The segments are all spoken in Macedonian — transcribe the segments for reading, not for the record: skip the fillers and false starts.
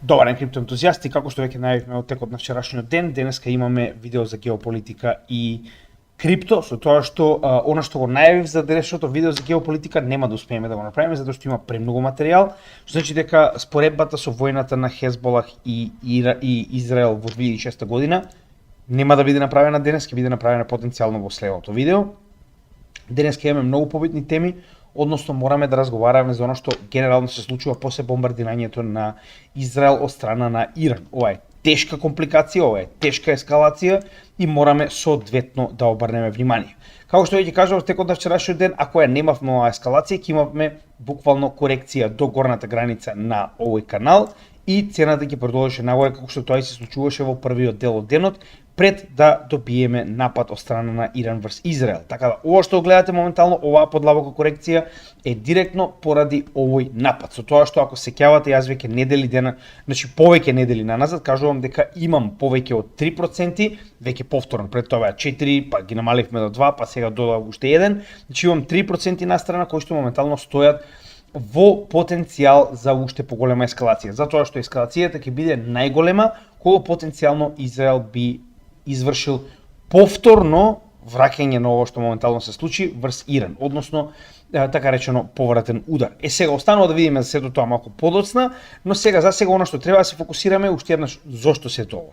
Добар ден, криптоентузијасти, како што веќе најавивме од текот на вчерашниот ден, денеска имаме видео за геополитика и крипто, со тоа што она што го најавив за денешното видео за геополитика нема да успееме да го направиме затоа што има премногу материјал, што значи дека споредбата со војната на Хезболах и Израел во 2006 година нема да биде направена денес, ќе биде направена потенцијално во следното видео. Денеска имаме многу побитни теми, односно мораме да разговараме за оно што генерално се случува после бомбардирањето на Израел од страна на Иран. Ова е тешка компликација, ова е тешка ескалација и мораме соодветно да обрнеме внимание. Како што веќе кажав текот на вчерашниот ден, ако ја немавме оваа ескалација, ќе имавме буквално корекција до горната граница на овој канал и цената ќе продолжеше нагоре како што тоа и се случуваше во првиот дел од денот, пред да добиеме напад од страна на Иран врз Израел. Така да, ова што гледате моментално, оваа подлабока корекција е директно поради овој напад. Со тоа што ако се сеќавате, јас веќе недели дена, значи повеќе недели наназад, кажувам дека имам повеќе од 3%, веќе повторно, пред тоа 4, па ги намаливме до 2, па сега додав уште 1, значи имам 3% настрана кои што моментално стојат во потенцијал за уште поголема ескалација. Затоа што ескалацијата ќе биде најголема кога потенцијално Израел би извршил повторно враќање на ово што моментално се случи врз Иран, односно така речено повратен удар. Сега останува да видиме за сето тоа малку подоцна, но за сега она што треба да се фокусираме уште еднаш зошто се тоа.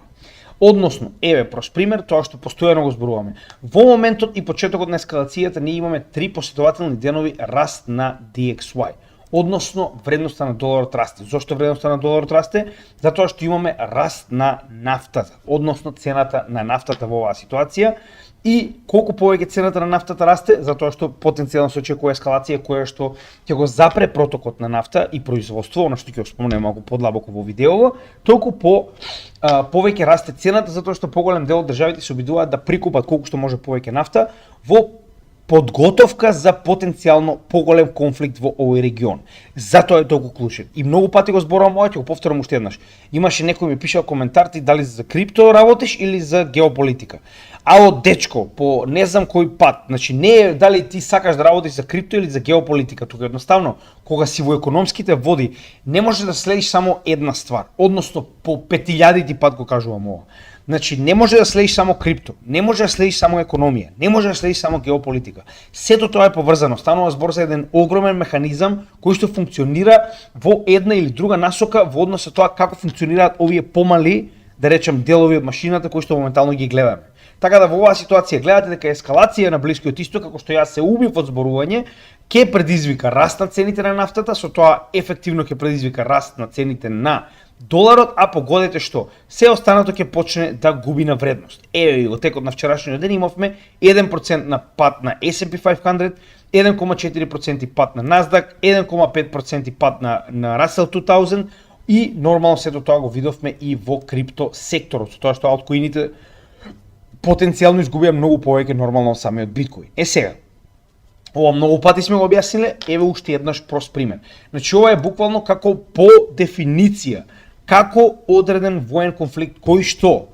Односно, еве прост пример, тоа што постојано го зборуваме. Во моментот и почетокот на ескалацијата ние имаме 3 последователни денови раст на DXY. Односно, вредноста на доларот расте. Зошто вредноста на доларот расте? Затоа што имаме раст на нафтата, односно цената на нафтата во оваа ситуација. И колку повеќе цената на нафтата расте, затоа што потенцијално се очекува ескалација која што ќе го запре протокот на нафта и производство, она што ќе го спомнеме малку подлабоко во видеово, толку повеќе расте цената затоа што поголем дел од државите се обидуваат да прикупат колку што може повеќе нафта во подготовка за потенцијално поголем конфликт во овој регион. Затоа е толку клучен. И многу пати го зборувам ова, ќе го повторам уште еднаш. Имаше некој ми пишал коментар ти дали за крипто работиш или за геополитика. Ало дечко, по не знам кој пат, значи не е дали ти сакаш да работиш за крипто или за геополитика, тука едноставно кога си во економските води, не можеш да следиш само една ствар, односно по 5000 пат го кажувам ова. Значи не може да следиш само крипто, не може да следиш само економија, не може да следиш само геополитика. Сето тоа е поврзано, станува збор за еден огромен механизам кој што функционира во една или друга насока во однос со тоа како функционираат овие помали, да речем, делови од машината кои што моментално ги гледаме. Така да во оваа ситуација гледате дека ескалација на Блискиот Исток, како што јас се убив од зборување, ќе предизвика раст на цените на нафтата, со тоа ефективно ќе предизвика раст на цените на доларот, а погодете што, се останато ќе почне да губи на вредност. Еве во текот на вчерашниот ден имавме 1% на пад на S&P 500, 1,4% пад на Nasdaq, 1,5% пад на Russell 2000 и нормално сето тоа го видовме и во крипто секторот, со тоа што алткоините потенцијално изгубија многу повеќе нормално од самиот биткоин. Сега, ова многу пати сме го објасниле, еве уште еднаш прост пример. Значи ова е буквално како по дефиниција, како одреден воен конфликт кој што,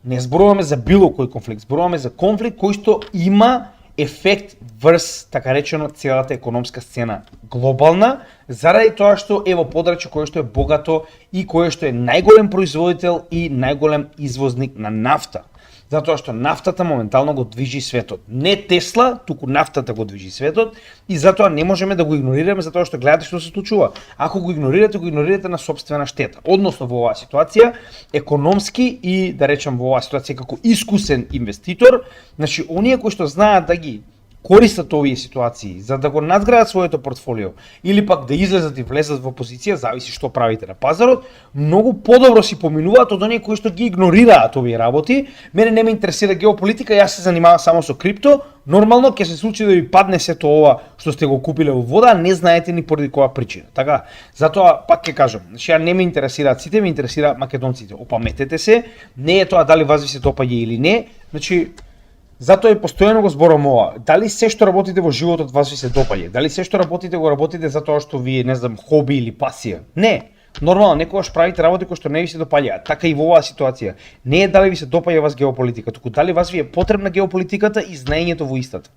не зборуваме за било кој конфликт, зборуваме за конфликт кој што има ефект врз, така речено, целата економска сцена глобална, заради тоа што е во подрачје кое што е богато и кое што е најголем производител и најголем извозник на нафта. Затоа што нафтата моментално го движи светот. Не Тесла, туку нафтата го движи светот и затоа не можеме да го игнорираме затоа што гледате што се случува. Ако го игнорирате на сопствена штета. Односно во оваа ситуација, економски и да речам во оваа ситуација како искусен инвеститор, значи оние кои што знаат да ги користат овие ситуации за да го надградат своето портфолио или пак да излезат и влезат во позиција, зависи што правите на пазарот, многу подобро си поминуваат од оние кои што ги игнорираат овие работи. Мене не ме интересира геополитика, јас се занимавам само со крипто. Нормално ќе се случи да ви падне сето ова што сте го купиле во вода, не знаете ни поради која причина. Така, затоа пак ќе кажам, значи ја не ме интересираат сите, ме интересираат македонците. Опаметете се, не е тоа дали вас ви се допаѓа или не, значи затоа и постојано го зборам ова. Дали се што работите во животот вас ви се допаѓа? Дали се што работите го работите затоа што ви е, не знам, хоби или пасија? Не. Нормално, некогаш правите работи кои што не ви се допаѓаат. Така и во оваа ситуација. Не е дали ви се допаѓа вас геополитика, туку дали вас ви е потребна геополитиката и знаењето во истата.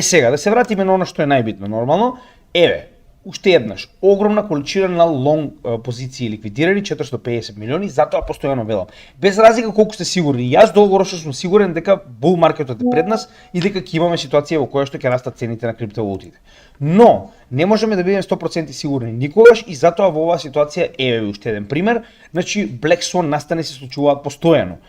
Сега, да се вратиме на она што е најбитно. Нормално, еве, уште еднаш, огромна количина на лонг позиции ликвидирани, 450 милиони, затоа постојано велам. Без разлика колку сте сигурни, јас долгорочно сум сигурен дека бул маркетот е пред нас и дека ќе имаме ситуација во која што ќе растат цените на криптовалутите. Но не можеме да бидеме 100% сигурни никогаш и затоа во оваа ситуација еве уште еден пример, значи Black Swan настани се случуваат постојано.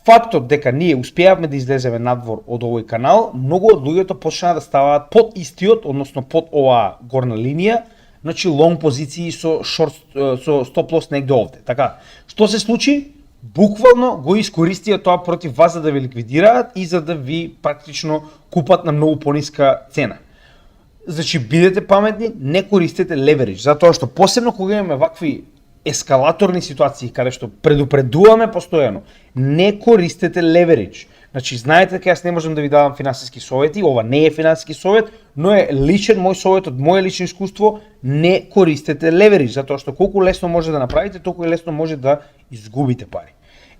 Фактот дека ние успеавме да излеземе надвор од овој канал, многу од луѓето почнаа да ставаат под истиот, односно под оваа горна линија, значи лонг позиции со со стоп лос негде овде. Така, што се случи? Буквално го искористија тоа против вас за да ви ликвидираат и за да ви практично купат на многу пониска цена. Значи бидете паметни, не користете леверидж, затоа што посебно кога имаме вакви ескалаторни ситуации каде што предупредуваме постојано, не користете леверидж. Значи знаете дека јас не можам да ви давам финансиски совети, ова не е финансиски совет, но е личен мој совет од моје лично искуство, не користете леверидж, затоа што колку лесно може да направите, толку лесно може да изгубите пари.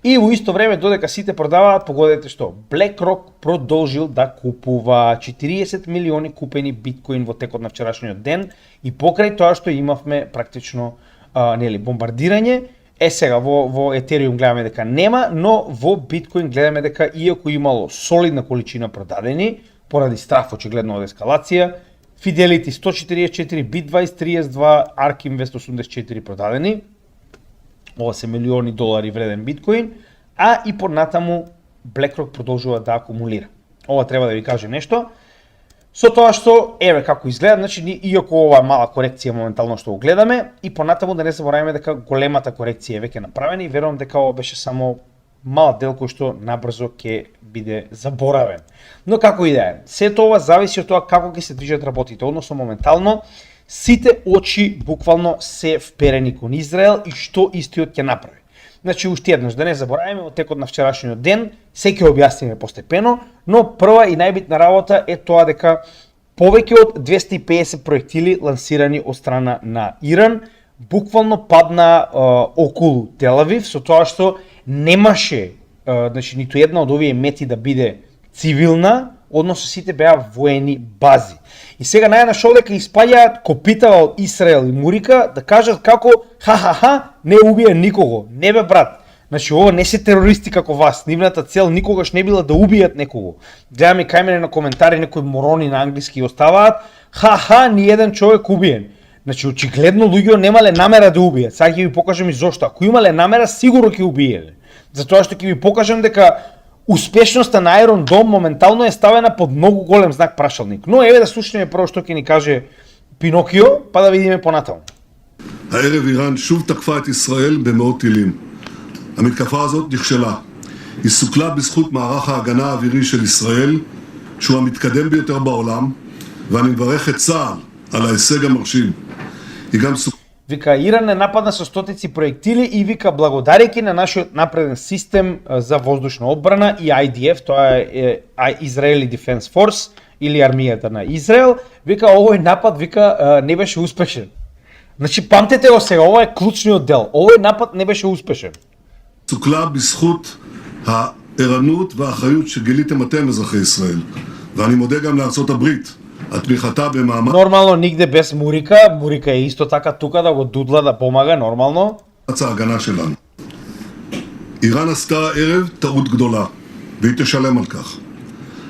И во исто време додека сите продаваат, погодете што, BlackRock продолжил да купува 40 милиони купени биткоин во текот на вчерашниот ден и покрај тоа што имавме практично бомбардирање. Сега во Ethereum гледаме дека нема, но во биткоин гледаме дека иако имало солидна количина продадени поради страф очигледно од ескалација, Fidelity 144, Bitwise 32, ARK Invest 84 продадени. Ова се милиони долари вреден биткоин, а и понатаму BlackRock продолжува да акумулира. Ова треба да ви каже нешто. Со тоа што, еве како изгледа, значи иако ова мала корекција моментално што го гледаме, и понатаму да не забораваме дека големата корекција е веќе направена и верувам дека ова беше само мал дел кој што набрзо ќе биде заборавен. Но како и да е, сето ова зависи од тоа како ќе се движат работите, односно моментално сите очи буквално се вперени кон Израел и што истиот ќе направи. Значи уште еднаш да не забораваме во текот на вчерашниот ден, се ќе објасниме постепено, но прва и најбитна работа е тоа дека повеќе од 250 проектили лансирани од страна на Иран буквално падна околу Тел-Авив, со тоа што немаше значи ниту една од овие мети да биде цивилна, односно сите беа воени бази. И сега најнаш овдека испаѓаат копитава од Исраел и Мурика да кажат како не убија никого. Не бе брат. Значи ова не се терористи како вас. Нивната цел никогаш не била да убијат некого. Гледаме кај мене на коментари некои морони на англиски оставаат ни еден човек убиен. Значи очигледно луѓето немале намера да убијат. Сега ќе ви покажам и зошто. Ако имале намера сигурно ќе убиеле. Затоа што ќе ви покажам дека успешноста на Iron Dome моментално е ставена под многу голем знак прашалник. Но еве да слушнеме прво што ќе ни каже Пинокио, па да видиме понатаму. הערב איראן שוב תקפה את ישראל במאות טילים. המתקפה הזאת נכשלה. היא סוכלה בזכות מערך ההגנה האווירי של ישראל, שהוא המתקדם ביותר בעולם, ואני מברך את צה"ל על ההישג המרשים. היא גם Вика, Иран е нападна со стотици проектили и вика, благодарејќи на нашиот напреден систем за воздушна одбрана и IDF, тоа е Israeli Defense Force или армијата на Израел, вика, овој напад, вика, не беше успешен. Значи, памтете го сега, ова е клучниот дел. Овој напад не беше успешен. סוכלה בזכות הערנות והאחריות שגיליתם אתם, אזרחי ישראל. ואני מודה גם לארצות הברית. התמיכתה במאמץ... Нормално, нигде без Мурика. Мурика е исто така тука да го дудла да помага, нормално. ההגנה שלנו. איראן עשתה הערב טעות גדולה, והיא תשלם על כך.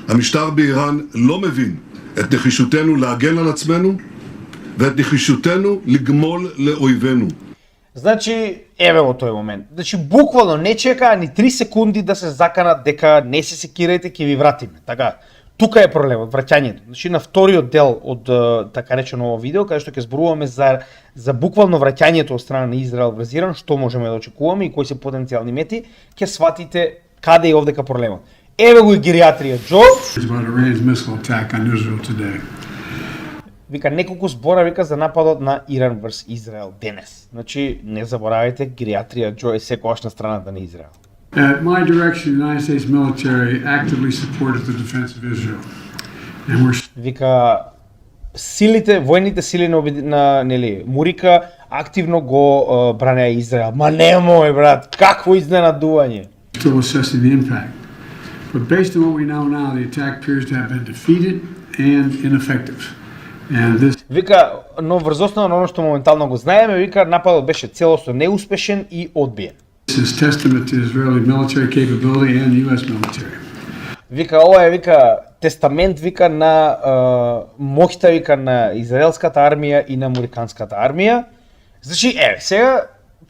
המשטר באיראן לא מבין את נחישותנו להגן על עצמנו, ואת נחישותנו לגמול לאויבינו. Значи, еве во тој момент. Значи, буквално не чекаа ни 3 секунди да се заканат дека не се секирајте, ќе ви вратиме. Така, тука е проблемот, враќањето. Значи, на вториот дел од така речено ово видео, каде што ќе зборуваме за буквално враќањето од страна на Израел врз Иран, што можеме да очекуваме и кои се потенцијални мети, ќе сватите каде е овдека проблемот. Еве го и гериатрија Џо. Вика неколку збора вика за нападот на Иран врз Израел денес. Значи не заборавајте, гериатрија Џо е секогаш на страната на Израел. At my direction, the United States military actively supported the defense of Israel. And we're... Вика силите, војните сили на Мурика активно го бранеа Израел. Ма немој брат, какво изненадување. Still assessing the impact. But based on what we know now, the attack appears to have been defeated and ineffective. And this Вика, но врз основа на оно што моментално го знаеме, вика, нападот беше целосно неуспешен и одбиен. is testament to Israeli military capability and U.S. military. Вика, ова е, вика, тестамент, вика, на моќта, вика, на израелската армија и на американската армија. Значи, сега,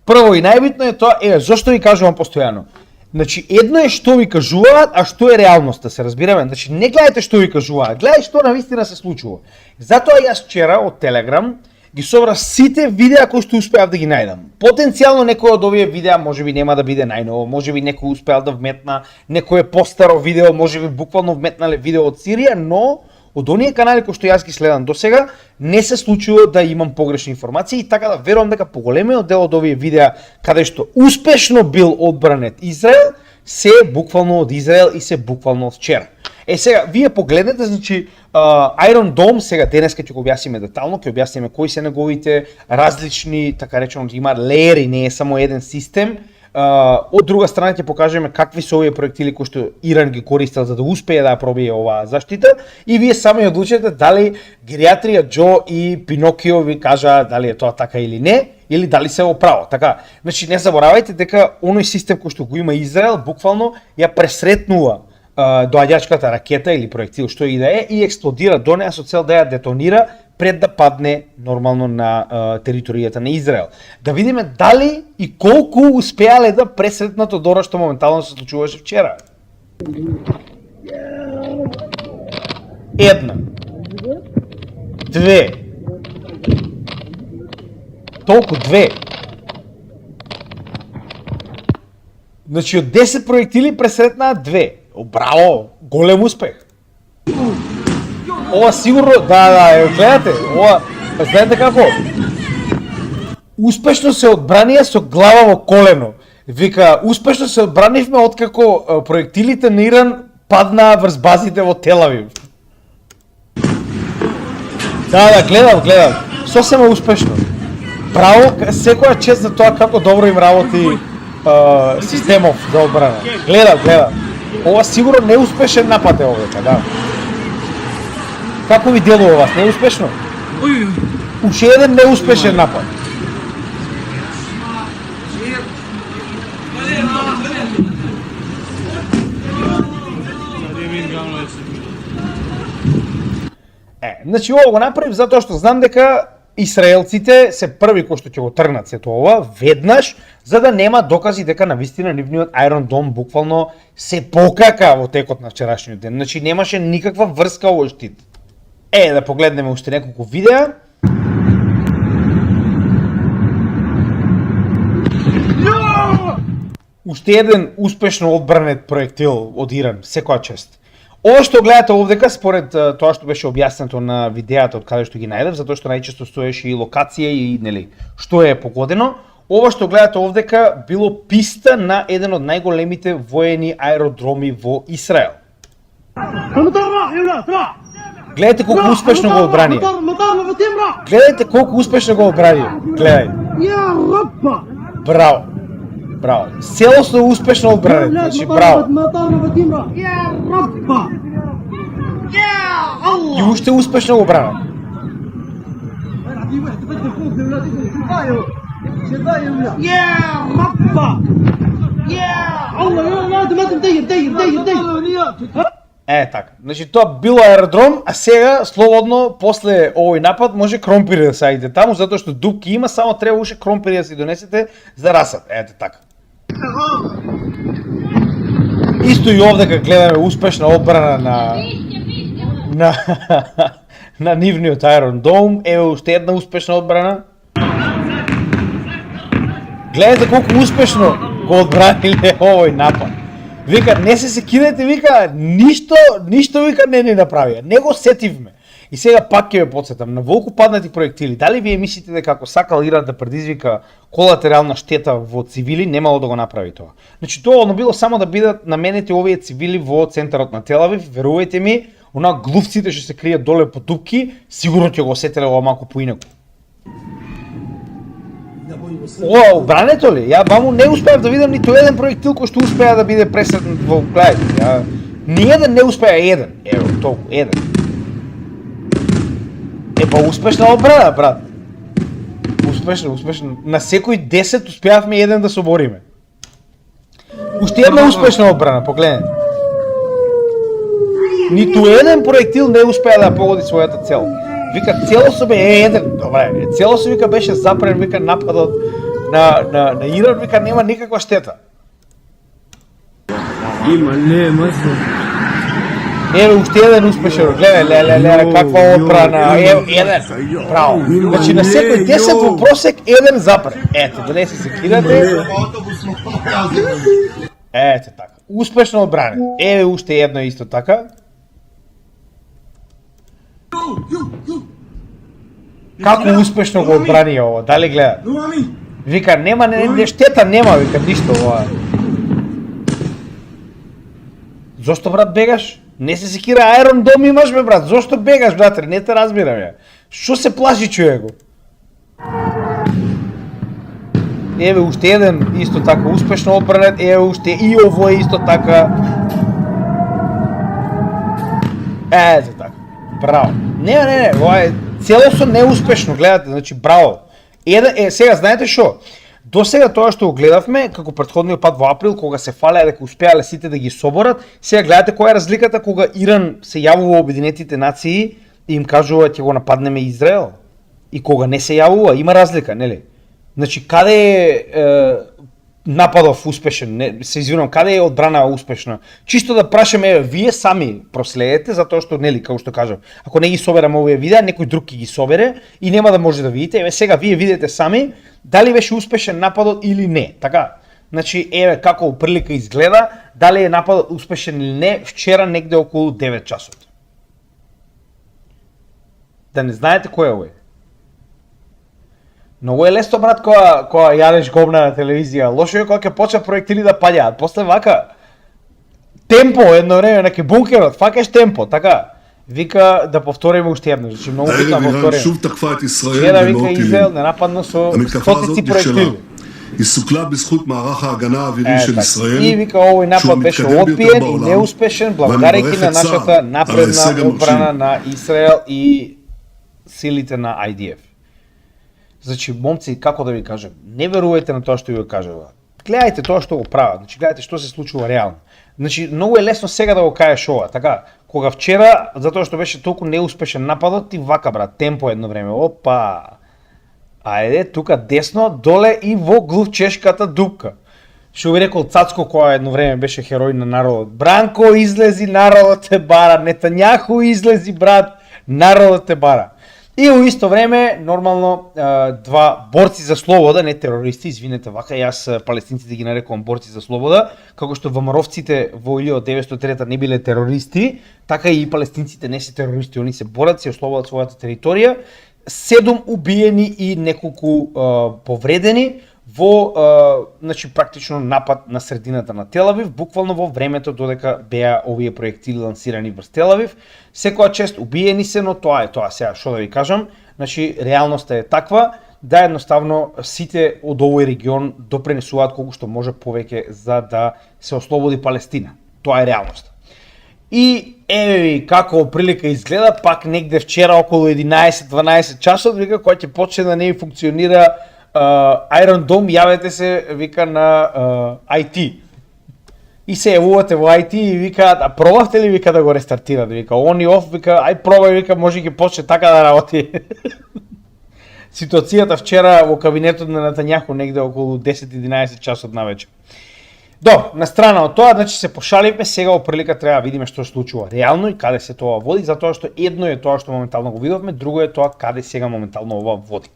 прво и најбитно е тоа, зошто ви кажувам постојано? Значи, едно е што ви кажуваат, а што е реалноста, се разбираме. Значи, не гледајте што ви кажуваат, гледај што навистина се случува. Затоа јас вчера од Телеграм ги собрав сите видеа кои што успеав да ги најдам. Потенцијално некој од овие видеа можеби нема да биде најново, можеби некој успеал да вметна некое постаро видео, можеби буквално вметнале видео од Сирија, но од оние канали кои што јас ги следам досега не се случило да имам погрешни информации и така да верувам дека поголемиот дел од овие видеа каде што успешно бил одбранет Израел се буквално од Израел и се буквално од вчера. Сега, вие погледнете, значи, Iron Dome, сега денеска ќе го објасниме детално, ќе објасниме кои се неговите различни, така речено, има леери, не е само еден систем. Од друга страна ќе покажеме какви се овие проектили кои што Иран ги користел за да успее да ја пробие оваа заштита и вие сами одлучете дали Гериатрија Џо и Пинокио ви кажа дали е тоа така или не, или дали се во право. Така, значи не заборавајте дека оној систем кој што го има Израел буквално ја пресретнува доаѓачката ракета или проектил што и да е и експлодира до неа со цел да ја детонира пред да падне нормално на територијата на Израел. Да видиме дали и колку успеале да пресретнат од ора што моментално се случуваше вчера. Една. Две. Толку две. Значи од 10 проектили пресретнаат две. Браво, голем успех. Ова сигурно, да, гледате, ова, знаете како? Успешно се одбранија со глава во колено. Вика, успешно се одбранивме откако проектилите на Иран паднаа врз базите во Тел Авив. Да, гледам. Сосема успешно. Браво, секоја чест за тоа како добро им работи системов за одбрана. Гледам. Ова сигурно неуспешен напад е овдека, да. Како ви делува вас? Неуспешно? Уште еден неуспешен напад. Значи ова го направив затоа што знам дека Исраелците се први кои што ќе го тргнат сето ова веднаш, за да нема докази дека навистина нивниот Iron Dome буквално се покака во текот на вчерашниот ден. Значи немаше никаква врска овој штит. Да погледнеме уште неколку видеа. Уште еден успешно одбранет проектил од Иран, секоја чест. Ова што гледате овдека, според тоа што беше објаснето на видеата од каде што ги најдев, затоа што најчесто стоеше и локација и нели што е погодено, ова што гледате овдека било писта на еден од најголемите воени аеродроми во Израел. Гледате колку успешно го одбрани. Гледате колку успешно го одбрани. Гледај. Браво. Целосно успешно одбранет. Значи браво. И уште успешно го одбранет. Така. Значи тоа било аеродром, а сега слободно после овој напад може кромпири да саѓате таму затоа што дупки има, само треба уште кромпири да си донесете за расад. Така. Исто и овдека гледаме успешна одбрана на нивниот Iron Dome. Еве уште една успешна одбрана. Гледате колку успешно го одбраниле овој напад. Вика, не се секидајте, вика, ништо вика не ни направија, не го сетивме. И сега пак ќе ве потсетам, на волку паднати проектили, дали вие мислите дека ако сакал Иран да предизвика колатерална штета во цивили, немало да го направи тоа? Значи тоа било само да бидат наменети овие цивили во центарот на Тел Авив, верувајте ми, она глувците што се кријат доле по дупки, сигурно ќе го осетеле ова малку поинаку. Ова обрането ли? Ја ваму не успеав да видам ниту еден проектил кој што успеа да биде пресретнат во гледајте. Ниеден не успеа еден. Ево, толку, еден. Па успешна одбрана, брат. Успешно. На секој 10 успеавме еден да се бориме. Уште една успешна одбрана, погледнете. Ниту еден проектил не успеа да погоди својата цел. Вика целосно бе еден, добре, целосно вика беше запрен, вика нападот на Иран, вика нема никаква штета. Еве уште еден успешен, гледај, каква одбрана, еден, браво. Значи на секој 10 во просек еден запрен. Ето, да не се секирате. Ете така, успешно одбрана. Еве уште едно исто така. Како успешно го одбрани ова, дали гледа? Вика, нема, не штета нема, вика, ништо ова. Зошто, брат, бегаш? Не се секира Iron Dome имаш, бе, брат, зошто бегаш, братре, не те разбирам, ја. Шо се плаши човеко? Еве уште еден исто така успешно одбранет, еве уште и ово е исто така. Ето така, браво. Не, ова е целосно неуспешно, гледате, значи браво. Сега знаете шо? До сега тоа што го гледавме, како претходниот пат во април, кога се фалеа дека успеале сите да ги соборат, сега гледате која е разликата кога Иран се јавува Обединетите нации и им кажува ќе го нападнеме Израел. И кога не се јавува, има разлика, нели? Значи, каде е нападов успешен, се извинувам, каде е одбрана успешна? Чисто да прашаме, вие сами проследете, затоа што, нели, како што кажав, ако не ги собераме овие видеа, некој друг ќе ги собере и нема да може да видите. Еве сега вие видите сами дали беше успешен нападот или не, така? Значи, еве како прилика изгледа, дали е нападот успешен или не, вчера негде околу 9 часот. Да не знаете кој е овој? Многу е лесно, брат, кога јадеш говна на телевизија. Лошо е кога ќе почнат проектили да паѓаат. После вака темпо едно време на ке бункерот, факеш темпо, така. Вика да повториме уште едно, значи многу битно да повториме. Вчера вика Израел не нападна со стотици проектили. היא סוכלה בזכות מערך ההגנה האווירי של ישראל, и вика овој напад беше одбиен и неуспешен благодарејќи на нашата напредна одбрана на Израел и силите на IDF. Значи, момци, како да ви кажам, не верувајте на тоа што ви го кажува. Гледајте тоа што го прават, значи гледајте што се случува реално. Значи, многу е лесно сега да го кажеш ова, така, кога вчера, затоа што беше толку неуспешен нападот, ти вака, брат, темпо едно време, опа, ајде, тука десно, доле и во глувчешката дупка. Што би рекол Цацко, која едно време беше херој на народот. Бранко излези, народот те бара, Нетањаху излези, брат, народот те бара. И во исто време, нормално, два борци за слобода, не терористи, извинете вака, јас палестинците ги нарекувам борци за слобода, како што ВМРО-вците во 1903 не биле терористи, така и палестинците не се терористи, они се борат, се ослободат својата територија. 7 убиени и неколку повредени во значи практично напад на средината на Телавив, буквално во времето додека беа овие проектили лансирани врз Телавив. Секоја чест убиени се, но тоа е тоа сега, што да ви кажам, значи реалноста е таква да едноставно сите од овој регион допринесуваат колку што може повеќе за да се ослободи Палестина. Тоа е реалноста. И еве ви како прилика изгледа, пак негде вчера околу 11-12 часот, вика, кој ќе почне да не функционира Iron Dome, јавете се, вика, на IT. И се јавувате во IT и викаат, а пробавте ли, вика, да го рестартират, вика, on и off, вика, ај пробај, вика, може ќе почне така да работи. Ситуацијата вчера во кабинетот на Нетањаху негде околу 10-11 часот навечер. Добро, на страна од тоа, значи се пошаливме, сега во прилика треба да видиме што се случува реално и каде се тоа води, затоа што едно е тоа што моментално го видовме, друго е тоа каде сега моментално ова води.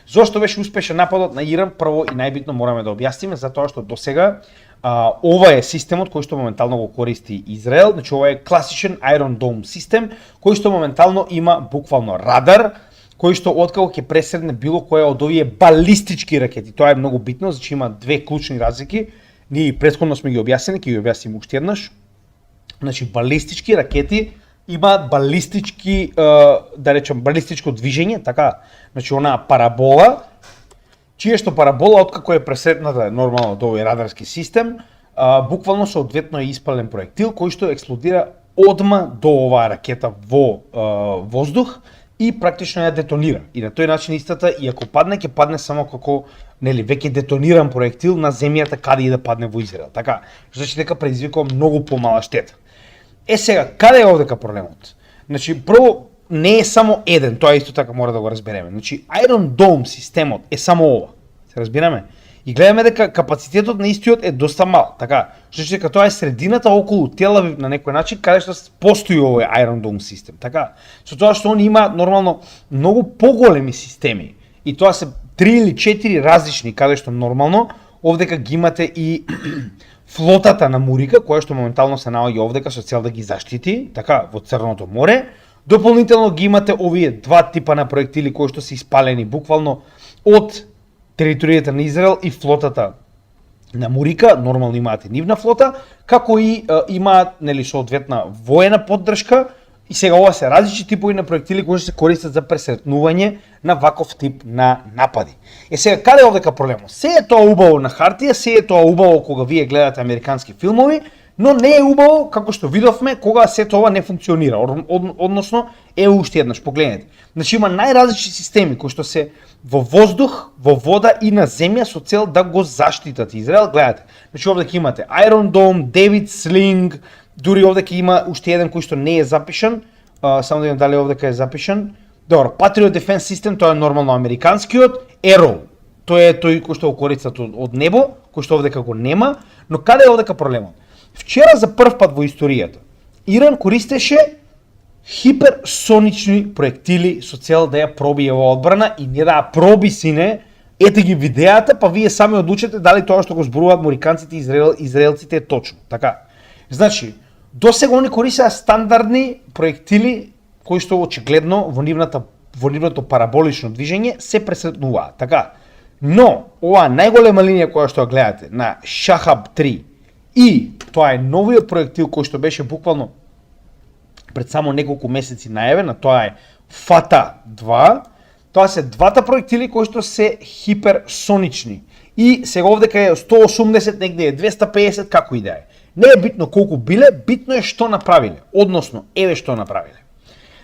Зошто беше успешен нападот на Иран? Прво и најбитно мораме да објасниме, затоа што досега ова е системот кој што моментално го користи Израел, значи ова е класичен Iron Dome систем кој што моментално има буквално радар, кој што откако ќе пресредне било која од овие балистички ракети. Тоа е многу битно, значи има две клучни разлики. Ние претходно сме ги објаснили, ќе ги објасним уште еднаш. Значи балистички ракети имаат балистички, да речем, балистичко движење, така, значи онаа парабола, чие што парабола, откако е пресретната нормално до овој радарски систем, буквално соодветно е испален проектил кој што експлодира одма до оваа ракета во воздух и практично ја детонира. И на тој начин истата, и ако падне, ќе падне само како веќе детониран проектил на земјата каде и да падне во Израел. Така, значи дека предизвикува многу помала штета. Сега, каде е овдека проблемот? Значи, прво, не е само еден, тоа исто така мора да го разбереме. Значи, Iron Dome системот е само ова. Се разбираме? И гледаме дека капацитетот на истиот е доста мал, така. Значи дека тоа е средината околу Тел Авив на некој начин каде што постои овој Iron Dome систем, така. Со тоа што они имаат нормално многу поголеми системи и тоа се 3 или 4 различни каде што нормално овдека ги имате и флотата на Мурика која што моментално се наоѓа овдека со цел да ги заштити, така, во Црното море. Дополнително ги имате овие два типа на проектили кои што се испалени буквално од територијата на Израел и флотата на Мурика, нормално имаат и нивна флота, како и имаат нели соодветна воена поддршка и сега ова се различни типови на проектили кои се користат за пресретнување на ваков тип на напади. Сега каде е овдека проблемот? Се е тоа убаво на хартија, се е тоа убаво кога вие гледате американски филмови, но не е убаво како што видовме кога се тоа не функционира, односно е уште еднаш погледнете. Значи има најразлични системи кои што се во воздух, во вода и на земја со цел да го заштитат Израел. Гледате, значи овде имате Iron Dome, David Sling, дури овде има уште еден кој што не е запишан, само да видам дали овде е запишан. Добро, Patriot Defense System, тоа е нормално американскиот, Arrow, тој е тој кој што го користат од небо, кој што овде го нема, но каде е овде проблемот? Вчера за прв пат во историјата Иран користеше хиперсонични проектили со цел да ја пробие во одбрана и не да ја проби сине, ете ги видеата, па вие сами одлучете дали тоа што го зборуваат американците и израелците е точно. Така. Значи, досега они користеа стандардни проектили кои што очигледно во нивното параболично движење се пресретнуваат. Така. Но оваа најголема линија која што ја гледате на Шахаб 3 и тоа е новиот проектил кој што беше буквално пред само неколку месеци најавен, а тоа е Фата 2. Тоа се двата проектили кои што се хиперсонични. И сега овдека е 180, негде е 250, како и да е. Не е битно колку биле, битно е што направиле. Односно, еве што направиле.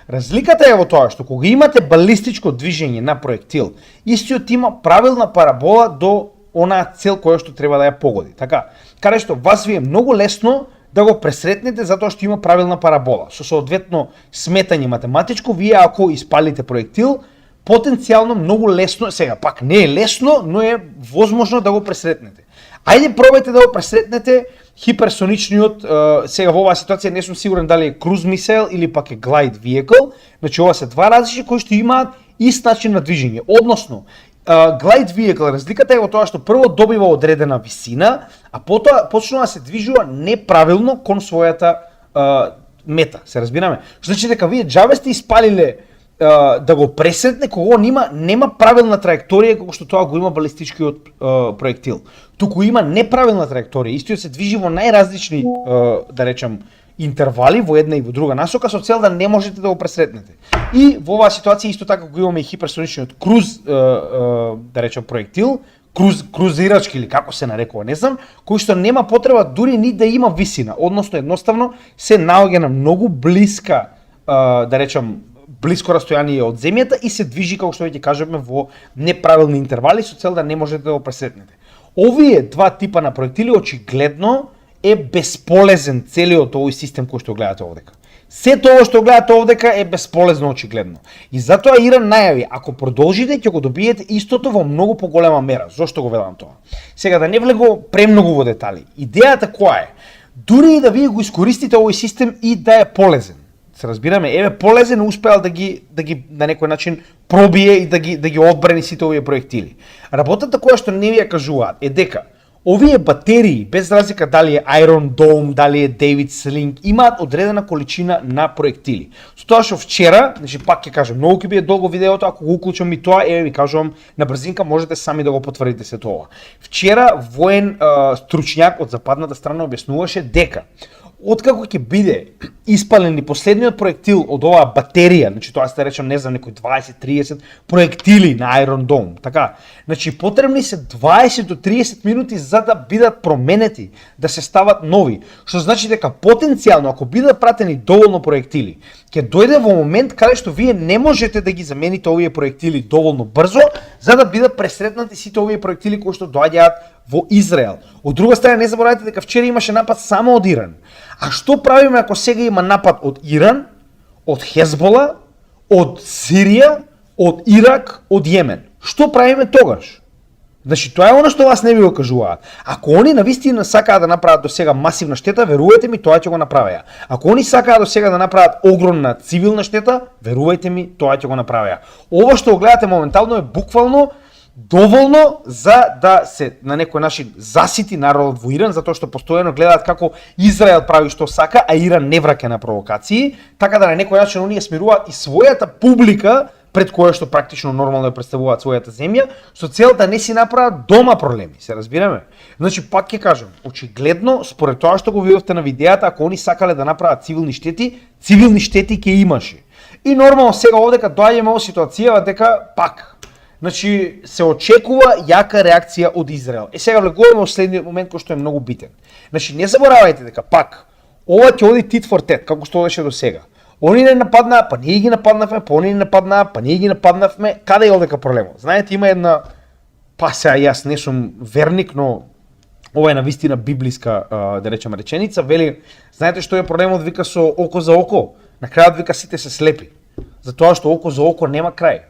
Разликата е во тоа што кога имате балистичко движење на проектил, истиот има правилна парабола до онаа цел која што треба да ја погоди. Така, каде што вас ви е многу лесно да го пресретнете затоа што има правилна парабола. Со соодветно сметање математичко, вие ако испалите проектил, потенцијално многу лесно, сега пак не е лесно, но е возможно да го пресретнете. Ајде пробајте да го пресретнете хиперсоничниот, сега во оваа ситуација не сум сигурен дали е cruise missile или пак е glide vehicle, значи ова се два различни кои што имаат ист начин на движење. Односно, glide vehicle, разликата е во тоа што прво добива одредена висина, а потоа почнува да се движува неправилно кон својата мета, се разбираме. Значи дека вие џабе сте испалиле да го пресретне кога нема правилна траекторија како што тоа го има балистичкиот проектил. Туку има неправилна траекторија, истиот се движи во најразлични, да речам, интервали во една и во друга насока со цел да не можете да го пресретнете. И во оваа ситуација исто така го имаме и хиперсоничниот круз, да речам, проектил, крузирачки или како се нарекува, не знам, кој што нема потреба дури ни да има висина, односно едноставно се наоѓа на многу блиска, да речам, блиско растојание од земјата и се движи, како што веќе кажеме, во неправилни интервали со цел да не можете да го пресретнете. Овие два типа на проектили очигледно е бесполезен целиот овој систем кој што гледате овдека. Сето ова што гледате овдека е бесполезно очигледно. И затоа Иран најави, ако продолжите ќе го добиете истото во многу поголема мера. Зошто го велам тоа? Сега да не влего премногу во детали. Идејата која е? Дури и да вие го искористите овој систем и да е полезен. Се разбираме, еве полезен успеал да ги на некој начин пробие и да ги одбрани сите овие проектили. Работата која што не ви ја кажуваат е дека овие батерии, без разлика дали е Iron Dome, дали е David Sling, имаат одредена количина на проектили. Со тоа што вчера, значи пак ќе кажам, многу ќе биде долго видеото, ако го уклучам и тоа, еве ви кажувам на брзинка, можете сами да го потврдите се тоа. Вчера воен стручњак од западната страна објаснуваше дека откако ќе биде испален и последниот проектил од оваа батерија, значи тоа сте речем, не знам, некои 20-30 проектили на Iron Dome, така, значи потребни се 20 до 30 минути за да бидат променети, да се стават нови, што значи дека потенцијално, ако бидат пратени доволно проектили, ќе дојде во момент каде што вие не можете да ги замените овие проектили доволно брзо, за да бидат пресретнати сите овие проектили кои што доаѓаат во Израел. Од друга страна, не заборавајте дека вчера имаше напад само од Иран. А што правиме ако сега има напад од Иран, од Хезбола, од Сирија, од Ирак, од Јемен? Што правиме тогаш? Значи, тоа е оно што вас не ви го кажуваат. Ако они навистина сакаат да направат до сега масивна штета, верувајте ми, тоа ќе го направеа. Ако они сакаат до сега да направат огромна цивилна штета, верувајте ми, тоа ќе го направеа. Ова што го гледате моментално е буквално доволно за да се на некој начин засити народот во Иран, затоа што постојано гледаат како Израел прави што сака, а Иран не враќа на провокации, така да на некој начин оние смируваат и својата публика пред која што практично нормално ја представуваат својата земја, со цел да не си направат дома проблеми, се разбираме? Значи, пак ќе кажам, очигледно, според тоа што го видовте на видеата, ако они сакале да направат цивилни штети ќе имаше. И нормално сега овдека доаѓаме во ситуација дека пак, значи, се очекува јака реакција од Израел. Сега влегуваме во следниот момент кој што е многу битен. Значи, не заборавајте дека пак, ова ќе оди tit for tat, како што одеше до сега. Они не нападнаа, па ние ги нападнавме, па они не нападнаа, па ние ги нападнавме. Каде е овдека проблемот? Знаете, има една, па сега јас не сум верник, но ова е навистина библиска, да речем, реченица, вели, знаете што е проблемот, вика, со око за око? На крајот вика сите се слепи. Затоа што око за око нема крај.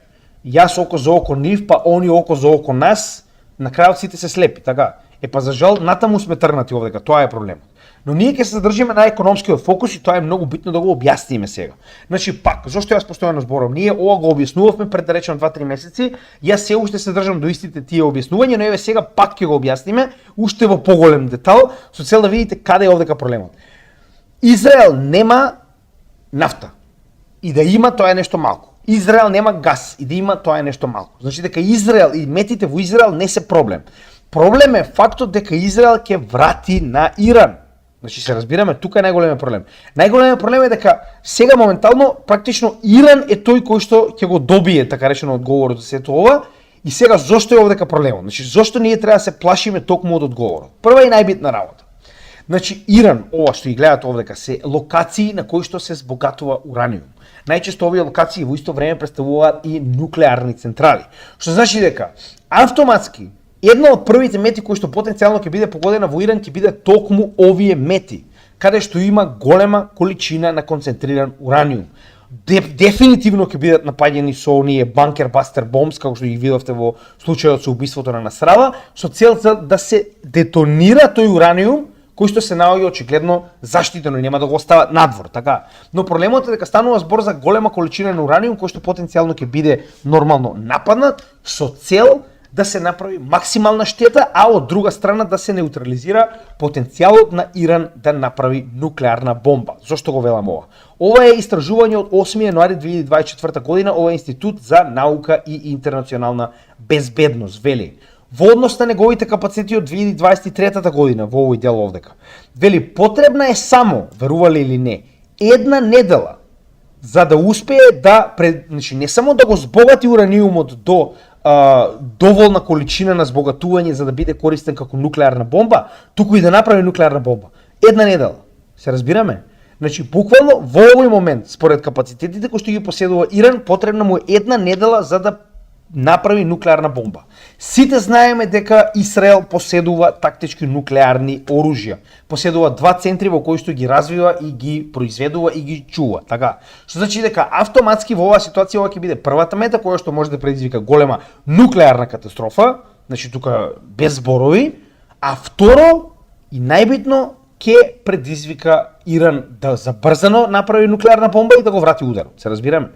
Јас око за око нив, па они око за око нас, на крајот сите се слепи, така. Па за жал, натаму сме тргнати овдека, тоа е проблемот. Но ние ќе се задржиме на економскиот фокус и тоа е многу битно да го објасниме сега. Значи пак, зошто јас постојано зборам, ние ова го објаснувавме пред да речем 2-3 месеци, јас се уште се држам до истите тие објаснувања, но еве сега пак ќе го објасниме уште во поголем детал, со цел да видите каде е овдека проблемот. Израел нема нафта. И да има, тоа е нешто малку. Израел нема газ и да има, тоа е нешто малку. Значи дека Израел и метите во Израел не се проблем. Проблем е фактот дека Израел ќе врати на Иран. Значи се разбираме, тука е најголемиот проблем. Најголемиот проблем е дека сега моментално практично Иран е тој кој што ќе го добие, така речено, одговорот за сето ова. И сега зошто е овдека проблемот? Значи зошто ние треба да се плашиме токму од одговорот? Прва и најбитна работа. Значи Иран, ова што ги гледате овдека, се локации на кои што се збогатува ураниум. Најчесто овие локации во исто време представуваат и нуклеарни централи. Што значи дека автоматски една од првите мети кои што потенцијално ќе биде погодена во Иран ќе биде токму овие мети, каде што има голема количина на концентриран ураниум. Дефинитивно ќе бидат напаѓани со оние bunker buster bombs, како што ги видовте во случајот со убиството на Насрала, со цел да се детонира тој ураниум кој што се наоѓа очигледно заштитено и нема да го остават надвор, така. Но проблемот е дека станува збор за голема количина на ураниум кој што потенцијално ќе биде нормално нападнат со цел да се направи максимална штета, а од друга страна да се неутрализира потенцијалот на Иран да направи нуклеарна бомба. Зошто го велам ова? Ова е истражување од 8 јануари 2024 година, ова е Институт за наука и интернационална безбедност, вели. Во однос на неговите капацитети од 2023 година, во овој дел овдека. Вели, потребна е само, верували или не, една недела за да успее да, значи не само да го збогати ураниумот до доволна количина на збогатување за да биде користен како нуклеарна бомба, туку и да направи нуклеарна бомба. Една недела. Се разбираме? Значи, буквално во овој момент, според капацитетите кои што ги поседува Иран, потребна му е една недела за да направи нуклеарна бомба. Сите знаеме дека Израел поседува тактички нуклеарни оружја. Поседува 2 центри во кои што ги развива и ги произведува и ги чува. Така. Што значи дека автоматски во оваа ситуација ова ќе биде првата мета која што може да предизвика голема нуклеарна катастрофа, значи тука без зборови, а второ и најбитно ќе предизвика Иран да забрзано направи нуклеарна бомба и да го врати ударот. Се разбираме?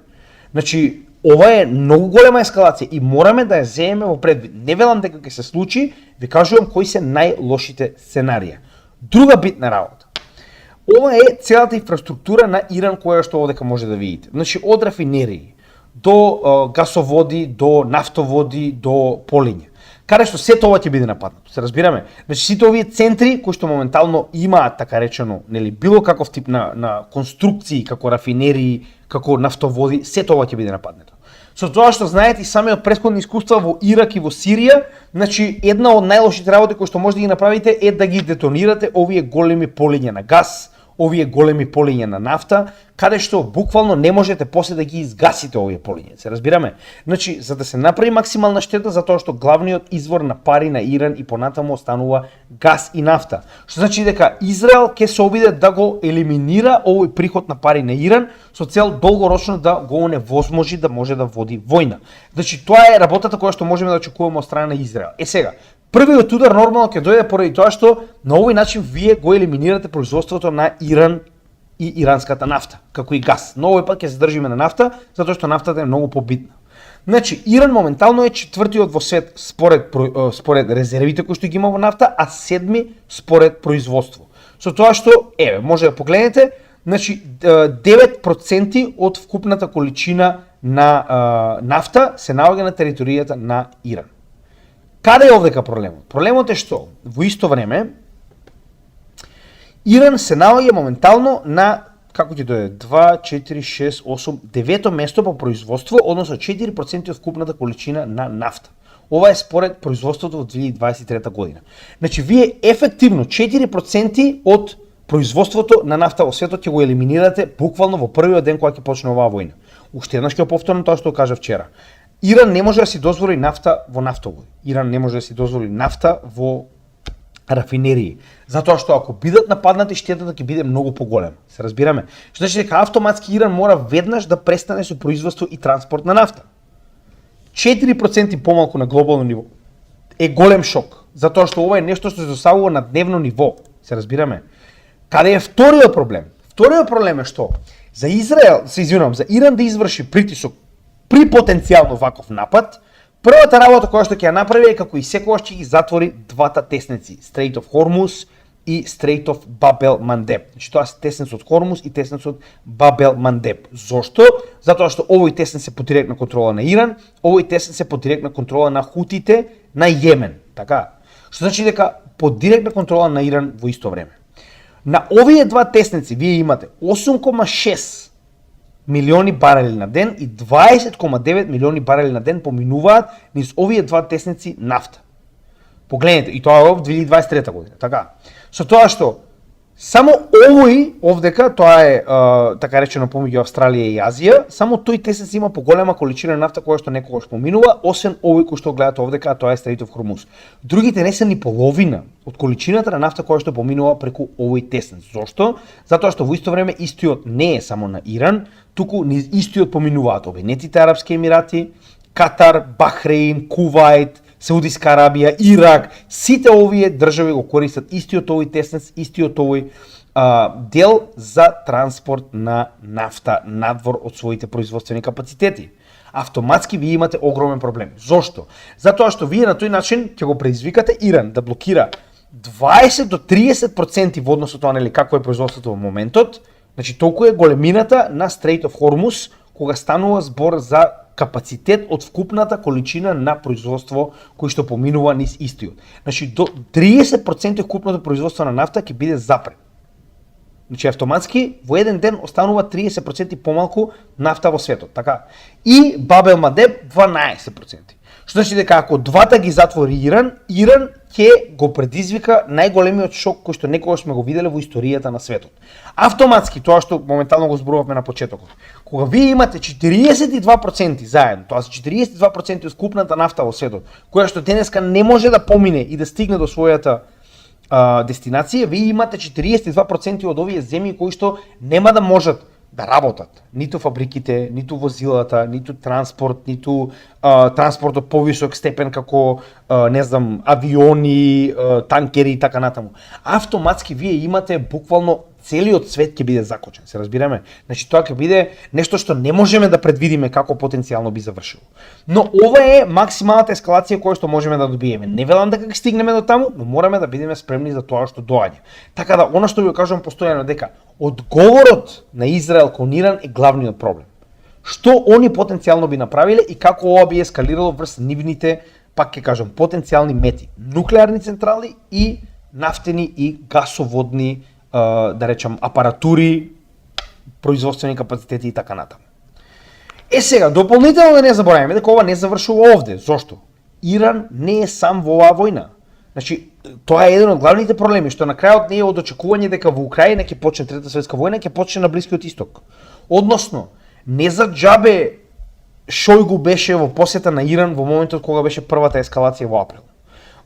Значи ова е многу голема ескалација и мораме да ја земеме во предвид. Не велам дека ќе се случи, ви кажувам кои се најлошите сценарија. Друга битна работа. Ова е целата инфраструктура на Иран која што овдека може да видите. Значи од рафинерии до гасоводи, до нафтоводи, до полиња. каде што сето ова ќе биде нападнато. Се разбираме? Значи сите овие центри кои што моментално имаат така речено, нели, било каков тип на конструкции, како рафинерии, како нафтоводи, сето ова ќе биде нападнато. Со тоа што знаете и сами од претходни искуства во Ирак и во Сирија, значи една од најлошите работи кои што може да ги направите е да ги детонирате овие големи полиња на газ, овие големи полиња на нафта, каде што буквално не можете после да ги изгасите овие полиња. Се разбираме? Значи, за да се направи максимална штета, затоа што главниот извор на пари на Иран и понатаму останува газ и нафта. Што значи дека Израел ќе се обиде да го елиминира овој приход на пари на Иран со цел долгорочно да го оневозможи да може да води војна. Значи, тоа е работата која што можеме да очекуваме од страна на Израел. Сега, првиот удар нормално ќе дојде поради тоа што на овој начин вие го елиминирате производството на Иран и иранската нафта, како и газ. Но овој пат ќе се држиме на нафта, затоа што нафтата е многу побитна. Значи, Иран моментално е четвртиот во свет според резервите кои што ги има во нафта, а седми според производство. Со тоа што, може да погледнете, значи 9% од вкупната количина на нафта се наоѓа на територијата на Иран. Каде е овдека проблемот? Проблемот е што во исто време Иран се наоѓа моментално на, како ќе дојде, 2, 4, 6, 8, 9 место по производство, односно 4% од вкупната количина на нафта. Ова е според производството во 2023 година. Значи, вие ефективно 4% од производството на нафта во светот ќе го елиминирате буквално во првиот ден кога ќе почне оваа војна. Уште еднаш ќе повторам тоа што кажа вчера. Иран не може да си дозволи нафта во нафтоводи. Иран не може да си дозволи нафта во рафинерии. Затоа што ако бидат нападнати, штетата ќе биде многу поголема. Се разбираме? Што значи дека автоматски Иран мора веднаш да престане со производство и транспорт на нафта. 4% помалку на глобално ниво е голем шок, затоа што ова е нешто што се досавува на дневно ниво. Се разбираме? Каде е вториот проблем? Вториот проблем е што за за Иран да изврши притисок при потенцијално ваков напад, првата работа која што ќе ја направи е како и секогаш ќе ги затвори двата тесници, Strait of Hormuz и Strait of Bab el-Mandeb. Значи тоа се тесницот од Хормуз и тесницот Баб ел-Мандеб. Зошто? Затоа што овој тесниц се под директна контрола на Иран, овој тесниц се под директна контрола на хутите на Јемен, така? Што значи дека под директна контрола на Иран во исто време. На овие два тесници вие имате 8,6 милиони барели на ден и 20,9 милиони барели на ден поминуваат низ овие два тесници нафта. Погледнете, и тоа е во 2023 година, така. Со тоа што само овој овдека, тоа е така речено помеѓу Австралија и Азија, само тој тесниц има поголема количина нафта која што некогаш поминува, освен овој кој што гледате овдека, а тоа е Strait of Hormuz. Другите не се ни половина од количината на нафта која што поминува преку овој тесниц. Зошто? Затоа што во исто време истиот не е само на Иран, туку низ истиот поминуваат Обединетите арапски емирати, Катар, Бахрейн, Кувајт, Саудиска Арабија, Ирак, сите овие држави го користат истиот овој тесниц, истиот овој дел за транспорт на нафта надвор од своите производствени капацитети. Автоматски вие имате огромен проблем. Зошто? Затоа што вие на тој начин ќе го предизвикате Иран да блокира 20 до 30% во однос тоа, нели, како е производството во моментот. Значи толку е големината на Strait of Hormuz кога станува збор за капацитет од вкупната количина на производство кој што поминува низ истиот. Значи до 30% вкупното производство на нафта ќе биде запрет. Значи автоматски во еден ден останува 30% помалку нафта во светот, така. И Баб ел-Мандеб 12%. Што значи дека ако двата ги затвори Иран ќе го предизвика најголемиот шок кој што некогаш сме го виделе во историјата на светот. Автоматски, тоа што моментално го зборувавме на почетокот. Кога вие имате 42% заедно, тоа се 42% од скупната нафта во светот, која што денеска не може да помине и да стигне до својата дестинација, вие имате 42% од овие земји кои што нема да можат да работат. Ниту фабриките, ниту возилата, ниту транспорт, ниту транспорт од повисок степен како, не знам, авиони, танкери и така натаму. Автоматски вие имате буквално целиот свет ќе биде закочен, се разбираме? Значи тоа ќе биде нешто што не можеме да предвидиме како потенцијално би завршило. Но ова е максималната ескалација која што можеме да добиеме. Не велам дека ќе стигнеме до таму, но мораме да бидеме спремни за тоа што доаѓа. Така да, она што ви кажувам постојано дека одговорот на Израел кон Иран е главниот проблем. Што они потенцијално би направиле и како ова би ескалирало врз нивните пак ќе кажам, потенцијални мети, нуклеарни централи и нафтени и гасоводни, да речам, апаратури, производствени капацитети и така натаму. Сега, дополнително да не забораваме дека ова не завршува овде. Зошто? Иран не е сам во оваа војна. Значи, тоа е еден од главните проблеми, што на крајот не е од очекување дека во Украина ќе почне Трета светска војна, ќе почне на Блискиот Исток. Односно, не за џабе Шојгу беше во посета на Иран во моментот кога беше првата ескалација во април.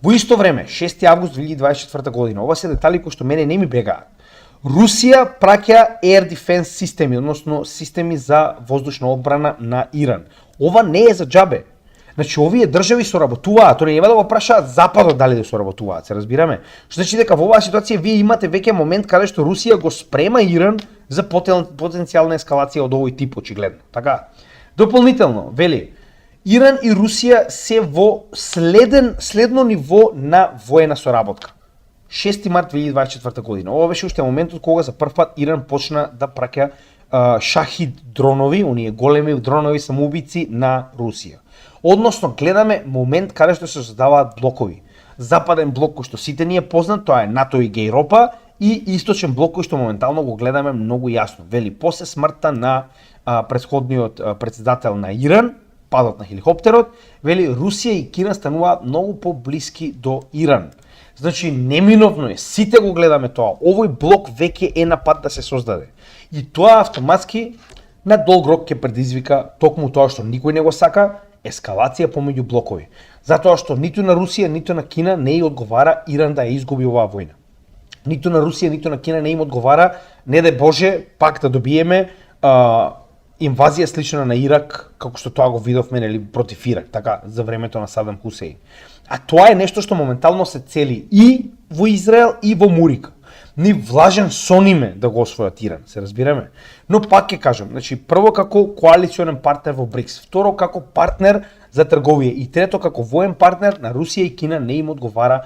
Во исто време, 6 август 2024 година, ова се детали кои што мене не ми бегаат. Русија праќа Air Defense системи, односно системи за воздушна одбрана на Иран. Ова не е за џабе. Значи, овие држави соработуваат, торе нема да го прашаат Западот дали да соработуваат, се разбираме. Што значи дека во оваа ситуација вие имате веќе момент каде што Русија го спрема Иран за потенцијална ескалација од овој тип, очигледно. Така. Дополнително, вели, Иран и Русија се во следно ниво на воена соработка. 6 март 2024 година. Ова беше уште моментот кога за прв пат Иран почна да праќа шахид дронови, оние големи дронови самоубици на Русија. Односно, гледаме момент каде што се создаваат блокови. Западен блок кој што сите ни е познат, тоа е НАТО и Европа, и источен блок кој што моментално го гледаме многу јасно. Вели, после смртта на претходниот председател на Иран, падот на хеликоптерот, вели Русија и Кина стануваат многу поблиски до Иран. Значи, неминовно е, сите го гледаме тоа. Овој блок веќе е на пат да се создаде. И тоа автоматски на долг рок ќе предизвика токму тоа што никој не го сака, ескалација помеѓу блокови. Затоа што ниту на Русија, ниту на Кина не ја одговара Иран да ја изгуби оваа војна. Ниту на Русија, ниту на Кина не им одговара, не дај Боже, пак да добиеме инвазија слична на Ирак, како што тоа го видовме, нели, против Ирак, така, за времето на Садам Хусеин. А тоа е нешто што моментално се цели и во Израел и во Мурика. Ни влажен сониме да го освојат Иран, се разбираме. Но пак ќе кажам, значи прво како коалиционен партнер во БРИКС, второ како партнер за трговија и трето како воен партнер на Русија и Кина не им одговара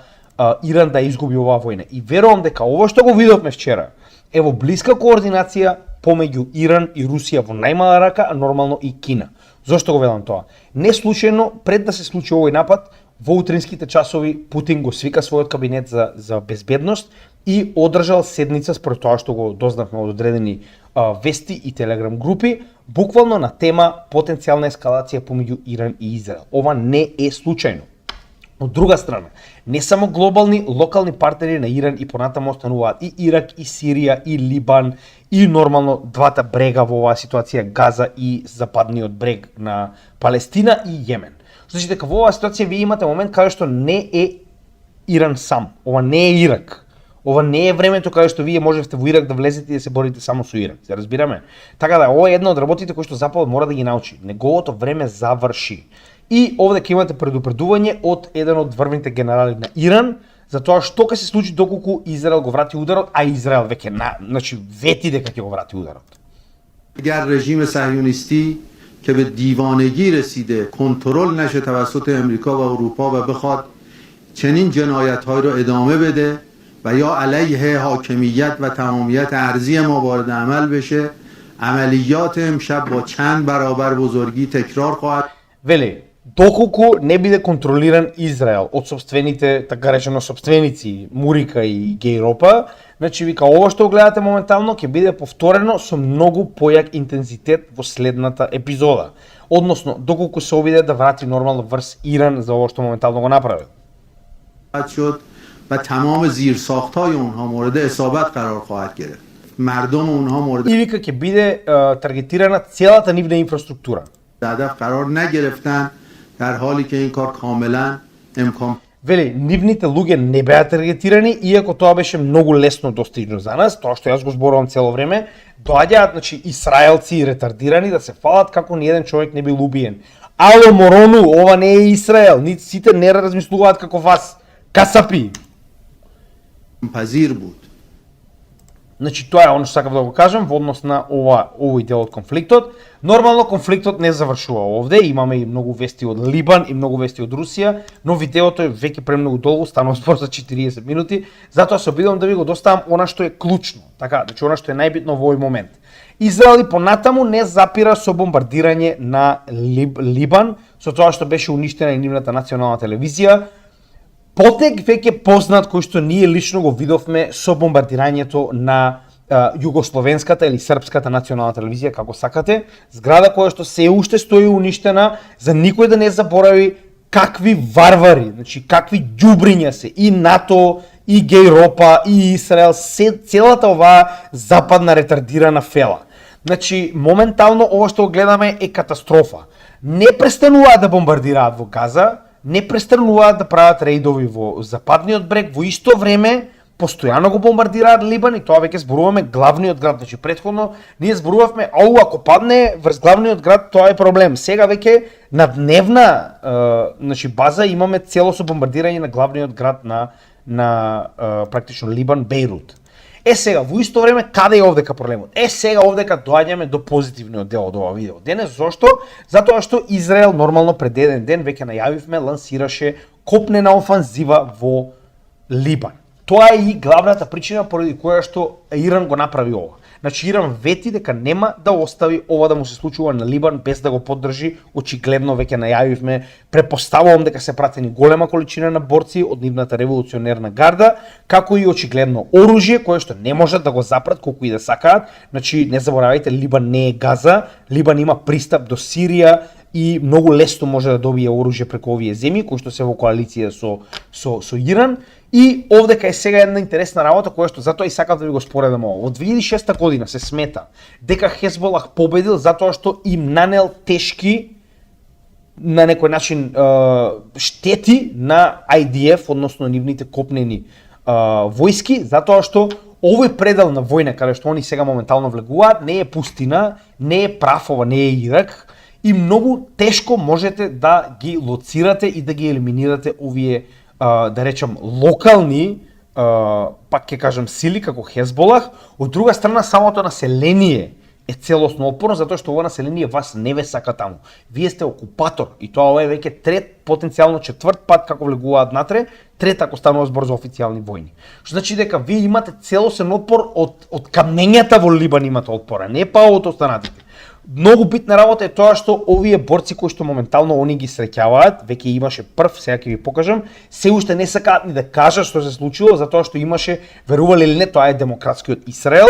Иран да изгуби оваа војна. И верувам дека ова што го видовме вчера е во блиска координација помеѓу Иран и Русија во најмала рака, а нормално и Кина. Зошто го велам тоа? Не случајно, пред да се случи овој напад, во утринските часови Путин го свика својот кабинет за безбедност и одржал седница според тоа што го дознавме од одредени вести и телеграм групи, буквално на тема потенцијална ескалација помеѓу Иран и Израел. Ова не е случајно. Од друга страна, не само глобални, локални партнери на Иран и понатаму остануваат и Ирак, и Сирија, и Либан, и нормално двата брега во оваа ситуација, Газа и западниот брег на Палестина и Јемен. Значи дека во оваа ситуација вие имате момент каде што не е Иран сам, ова не е Ирак. Ова не е времето каде што вие можевте во Ирак да влезете и да се борите само со Ирак, се разбираме? Така да, ова е една од работите кои што Западот мора да ги научи. Неговото време заврши. И овде ќе имате предупредување од еден од врвните генерали на Иран, за тоа што ќе се случи доколку Израел го врати ударот, а Израел веќе значи вети дека ќе го врати ударот. اگر رژیم صهیونیستی که به دیوانگی رسیده کنترل نشه توسط امریکا و اروپا و بخواد چنین جنایت‌های رو ادامه بده و یا علیه حاکمیت و تمامیت ارضی ما وارد عمل بشه، عملیات امشب با چند برابر بزرگی تکرار خواهد. Вели, доколку не биде контролиран Израел од собствените, така речено, собственици Мурика и Гейропа, значи вика ова што гледате моментално ќе биде повторено со многу појак интензитет во следната епизода. Односно, доколку се обиде да врати нормално врз Иран за ова што моментално го направил. شد و تمام زیرساخت‌های اونها مورد اصابت قرار خواهد گرفت. مردم اونها مورد И вика ќе биде таргетирана целата нивна инфраструктура. هدف قرار نگرفتن در حالی که این کار کاملا امکان Вели, нивните луѓе не беа таргетирани, иако тоа беше многу лесно достижно за нас, тоа што јас го зборувам цело време, доаѓаат, значи, исраелци ретардирани да се фалат како ни еден човек не бил убиен. Ало, Морону, ова не е Израел, нити сите не размислуваат како вас. Касапи! پذیر بود. Значи, тоа е оно што сакав да го кажам во однос на овој дел од конфликтот. Нормално конфликтот не завршува овде, имаме и многу вести од Либан и многу вести од Русија, но видеото е веќе премногу долго, станува спор за 40 минути, затоа се обидувам да ви го доставам она што е клучно, така, значи она што е најбитно во овој момент. Израел и понатаму не запира со бомбардирање на Либан со тоа што беше уништена и нивната национална телевизија. Потек веќе познат кој што ние лично го видовме со бомбардирањето на југословенската или српската национална телевизија, како сакате, зграда која што се уште стои уништена, за никој да не заборави какви варвари, значи какви ѓубриња се и НАТО, и Гејропа, и Израел, целата оваа западна ретардирана фела. Значи, моментално ова што го гледаме е катастрофа. Не престануваат да бомбардираат во Газа, не престануваат да прават рейдови во западниот брег, во исто време постојано го бомбардираат Либан и тоа веќе зборуваме главниот град. Значи претходно ние зборувавме, ако падне врз главниот град, тоа е проблем. Сега веќе на дневна значи база имаме цело со бомбардирање на главниот град на практично Либан, Бејрут. Сега, во исто време, каде е овдека проблемот? Сега овдека доаѓаме до позитивниот дел од ова видео. Денес зошто? Затоа што Израел нормално пред еден ден веќе најавивме лансираше копнена офанзива во Либан. Тоа е и главната причина поради која што Иран го направи ова. Значи Иран вети дека нема да остави ова да му се случува на Либан без да го поддржи. Очигледно веќе најавивме, препоставувам дека се пратени голема количина на борци од нивната револуционерна гарда, како и очигледно оружје кое што не можат да го запрат колку и да сакаат. Значи не заборавајте, Либан не е Газа, Либан има пристап до Сирија и многу лесно може да добие оружје преку овие земји кои што се во коалиција со Иран. И овдека е сега една интересна работа која што затоа и сакав да ви го споредам ова. Во 2006 година се смета дека Хезболах победил затоа што им нанел тешки на некој начин штети на IDF, односно нивните копнени војски, затоа што овој предел на војна каде што они сега моментално влегуваат не е пустина, не е Прафова, не е Ирак и многу тешко можете да ги лоцирате и да ги елиминирате овие да речам локални пак ќе кажам сили како Хезболах. Од друга страна самото население е целосно опорно затоа што ова население вас не ве сака таму. Вие сте окупатор и тоа ова е веќе трет, потенцијално четврт пат како влегуваат натре, трет ако станува збор за официјални војни. Што значи дека вие имате целосен отпор од камењата во Либан имате отпора, не па од останатите. Многу битна работа е тоа што овие борци кои што моментално они ги среќаваат, веќе имаше прв, сега ќе ви покажам, се уште не сакаат ни да кажат што се случило, затоа што имаше, верували или не, тоа е демократскиот Израел.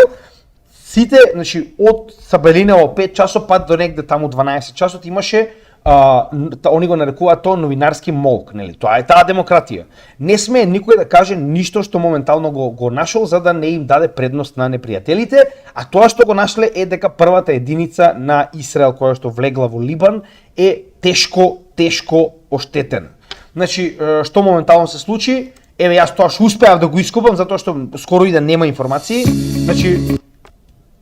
Сите, значи, од Сабелиново 5 часот пат до негде таму 12 часот имаше они го нарекуваат тоа новинарски молк, нели? Тоа е таа демократија. Не смее никој да каже ништо што моментално го нашол за да не им даде предност на непријателите, а тоа што го нашле е дека првата единица на Израел која што влегла во Либан е тешко оштетена. Значи, што моментално се случи? Еве јас тоа што успеав да го ископам затоа што скоро и да нема информации. Значи,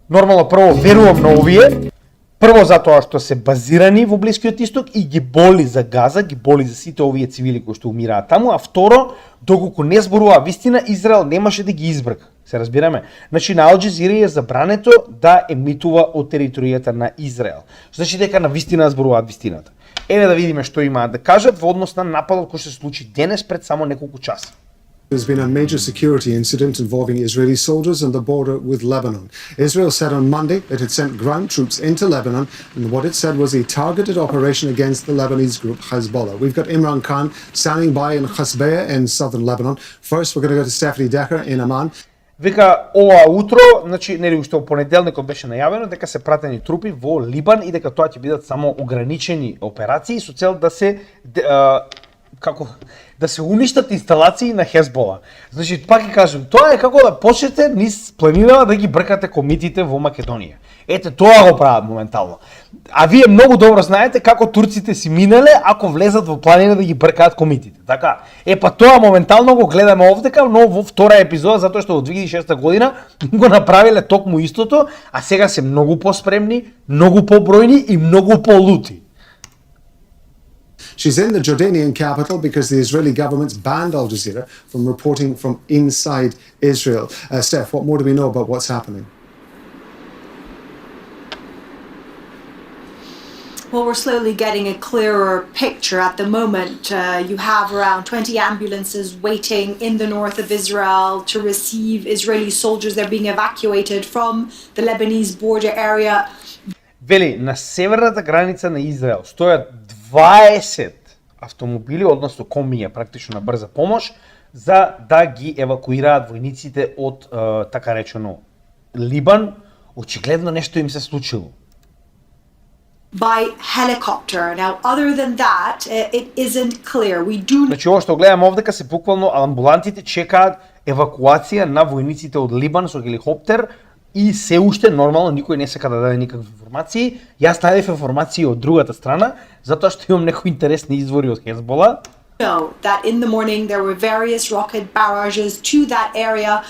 нормално прво верувам на овие. Прво затоа што се базирани во Блискиот Исток и ги боли за Газа, ги боли за сите овие цивили кои што умираат таму, а второ, доколку не зборува вистина, Израел немаше да ги избрка. Се разбираме? Значи на Ал Џезира е забрането да емитува од територијата на Израел. Значи дека на вистина зборуваат вистината. Еве да видиме што имаат да кажат во однос на нападот кој се случи денес пред само неколку часа. There's been a major security incident involving Israeli soldiers on the border with Lebanon. Israel said on Monday it had sent ground troops into Lebanon in what it said was a targeted operation against the Lebanese group Hezbollah. We've got Imran Khan standing by in Khasbea in southern Lebanon. First, we're going to go to Stephanie Decker in Amman. Вика ова утро, значи нели уште во понеделникот беше најавено дека се пратени трупи во Либан и дека тоа ќе бидат само ограничени операции со цел да се да се уништат инсталации на Хезбола. Значи, пак ќе кажем, тоа е како да почнете низ планинава да ги бркате комитите во Македонија. Ете, тоа го прават моментално. А вие многу добро знаете како турците си минале ако влезат во планина да ги бркаат комитите. Така, па тоа моментално го гледаме овдека, но во втора епизода, затоа што во 2006 година го направиле токму истото, а сега се многу поспремни, многу побројни и многу полути. She's in the Jordanian capital because the Israeli government's banned Al Jazeera from reporting from inside Israel. Steph, what more do we know about what's happening? Well, we're slowly getting a clearer picture at the moment. You have around 20 ambulances waiting in the north of Israel to receive Israeli soldiers. They're being evacuated from the Lebanese border area. Вели, на северната граница на Израел стојат 20 автомобили, односно комбиња практично на брза помош, за да ги евакуираат војниците од така речено Либан. Очигледно нешто им се случило. By helicopter. Now, other than that, it isn't clear. We do Значи, ова што гледаме овдека се буквално амбулантите чекаат евакуација на војниците од Либан со хеликоптер и се уште нормално никој не сака да даде никакви информации. Јас најдев информации од другата страна, затоа што имам некои интересни извори од Хезбола. know that in the morning there were various rocket barrages to that area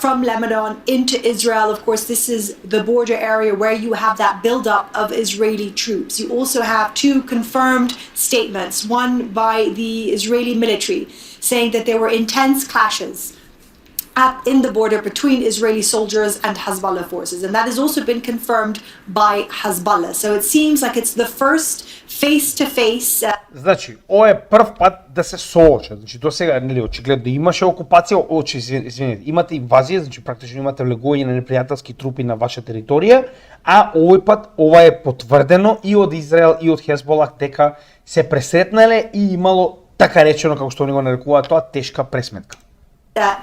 from Lebanon into Israel. Of course, this is the border area where you have that buildup of Israeli troops. You also have two confirmed statements, one by the Israeli military saying that there were intense clashes in the border between Israeli soldiers and Hezbollah forces. And that has also been confirmed by Hezbollah. So it seems like it's the first face-to-face... Значи, ова е прв пат да се соочат. Значи, до сега, нели, очигледно имаше окупација, извинете, имате инвазија, значи практично имате влегување на непријателски трупи на ваша територија, а овој пат ова е потврдено и од Израел и од Хезболах дека се пресретнале и имало така речено, како што они го нарекуваат тоа, тешка пресметка.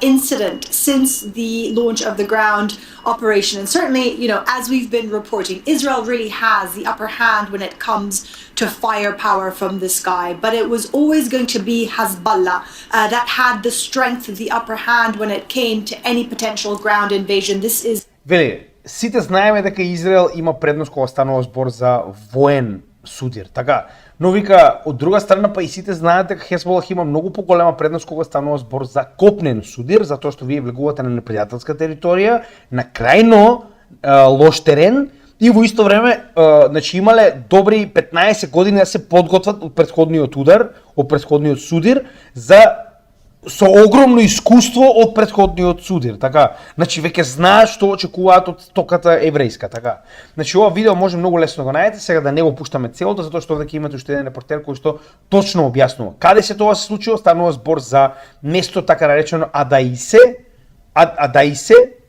Incident since the launch of the ground operation. And certainly, you know, as we've been reporting, Israel really has the upper hand when it comes to firepower from the sky. But it was always going to be Hezbollah that had the strength of the upper hand when it came to any potential ground invasion. This is... Вели, сите знаеме дека Израел има предност кога станува збор за воен судир, така? Но вика, од друга страна па и сите знаат дека Хезболах има многу поголема предност кога станува збор за копнен судир, затоа што вие влегувате на непријателска територија, на крајно лош терен и во исто време значи имале добри 15 години да се подготват од претходниот удар, од претходниот судир за со огромно искуство од претходниот судир, така. Значи веќе знаат што очекуваат од стоката еврејска, така. Значи ова видео може многу лесно да го најдете, сега да не го пуштаме целото, затоа што веќе имате уште еден репортер кој што точно објаснува каде се тоа се случило. Станува збор за место така наречено Адаисе,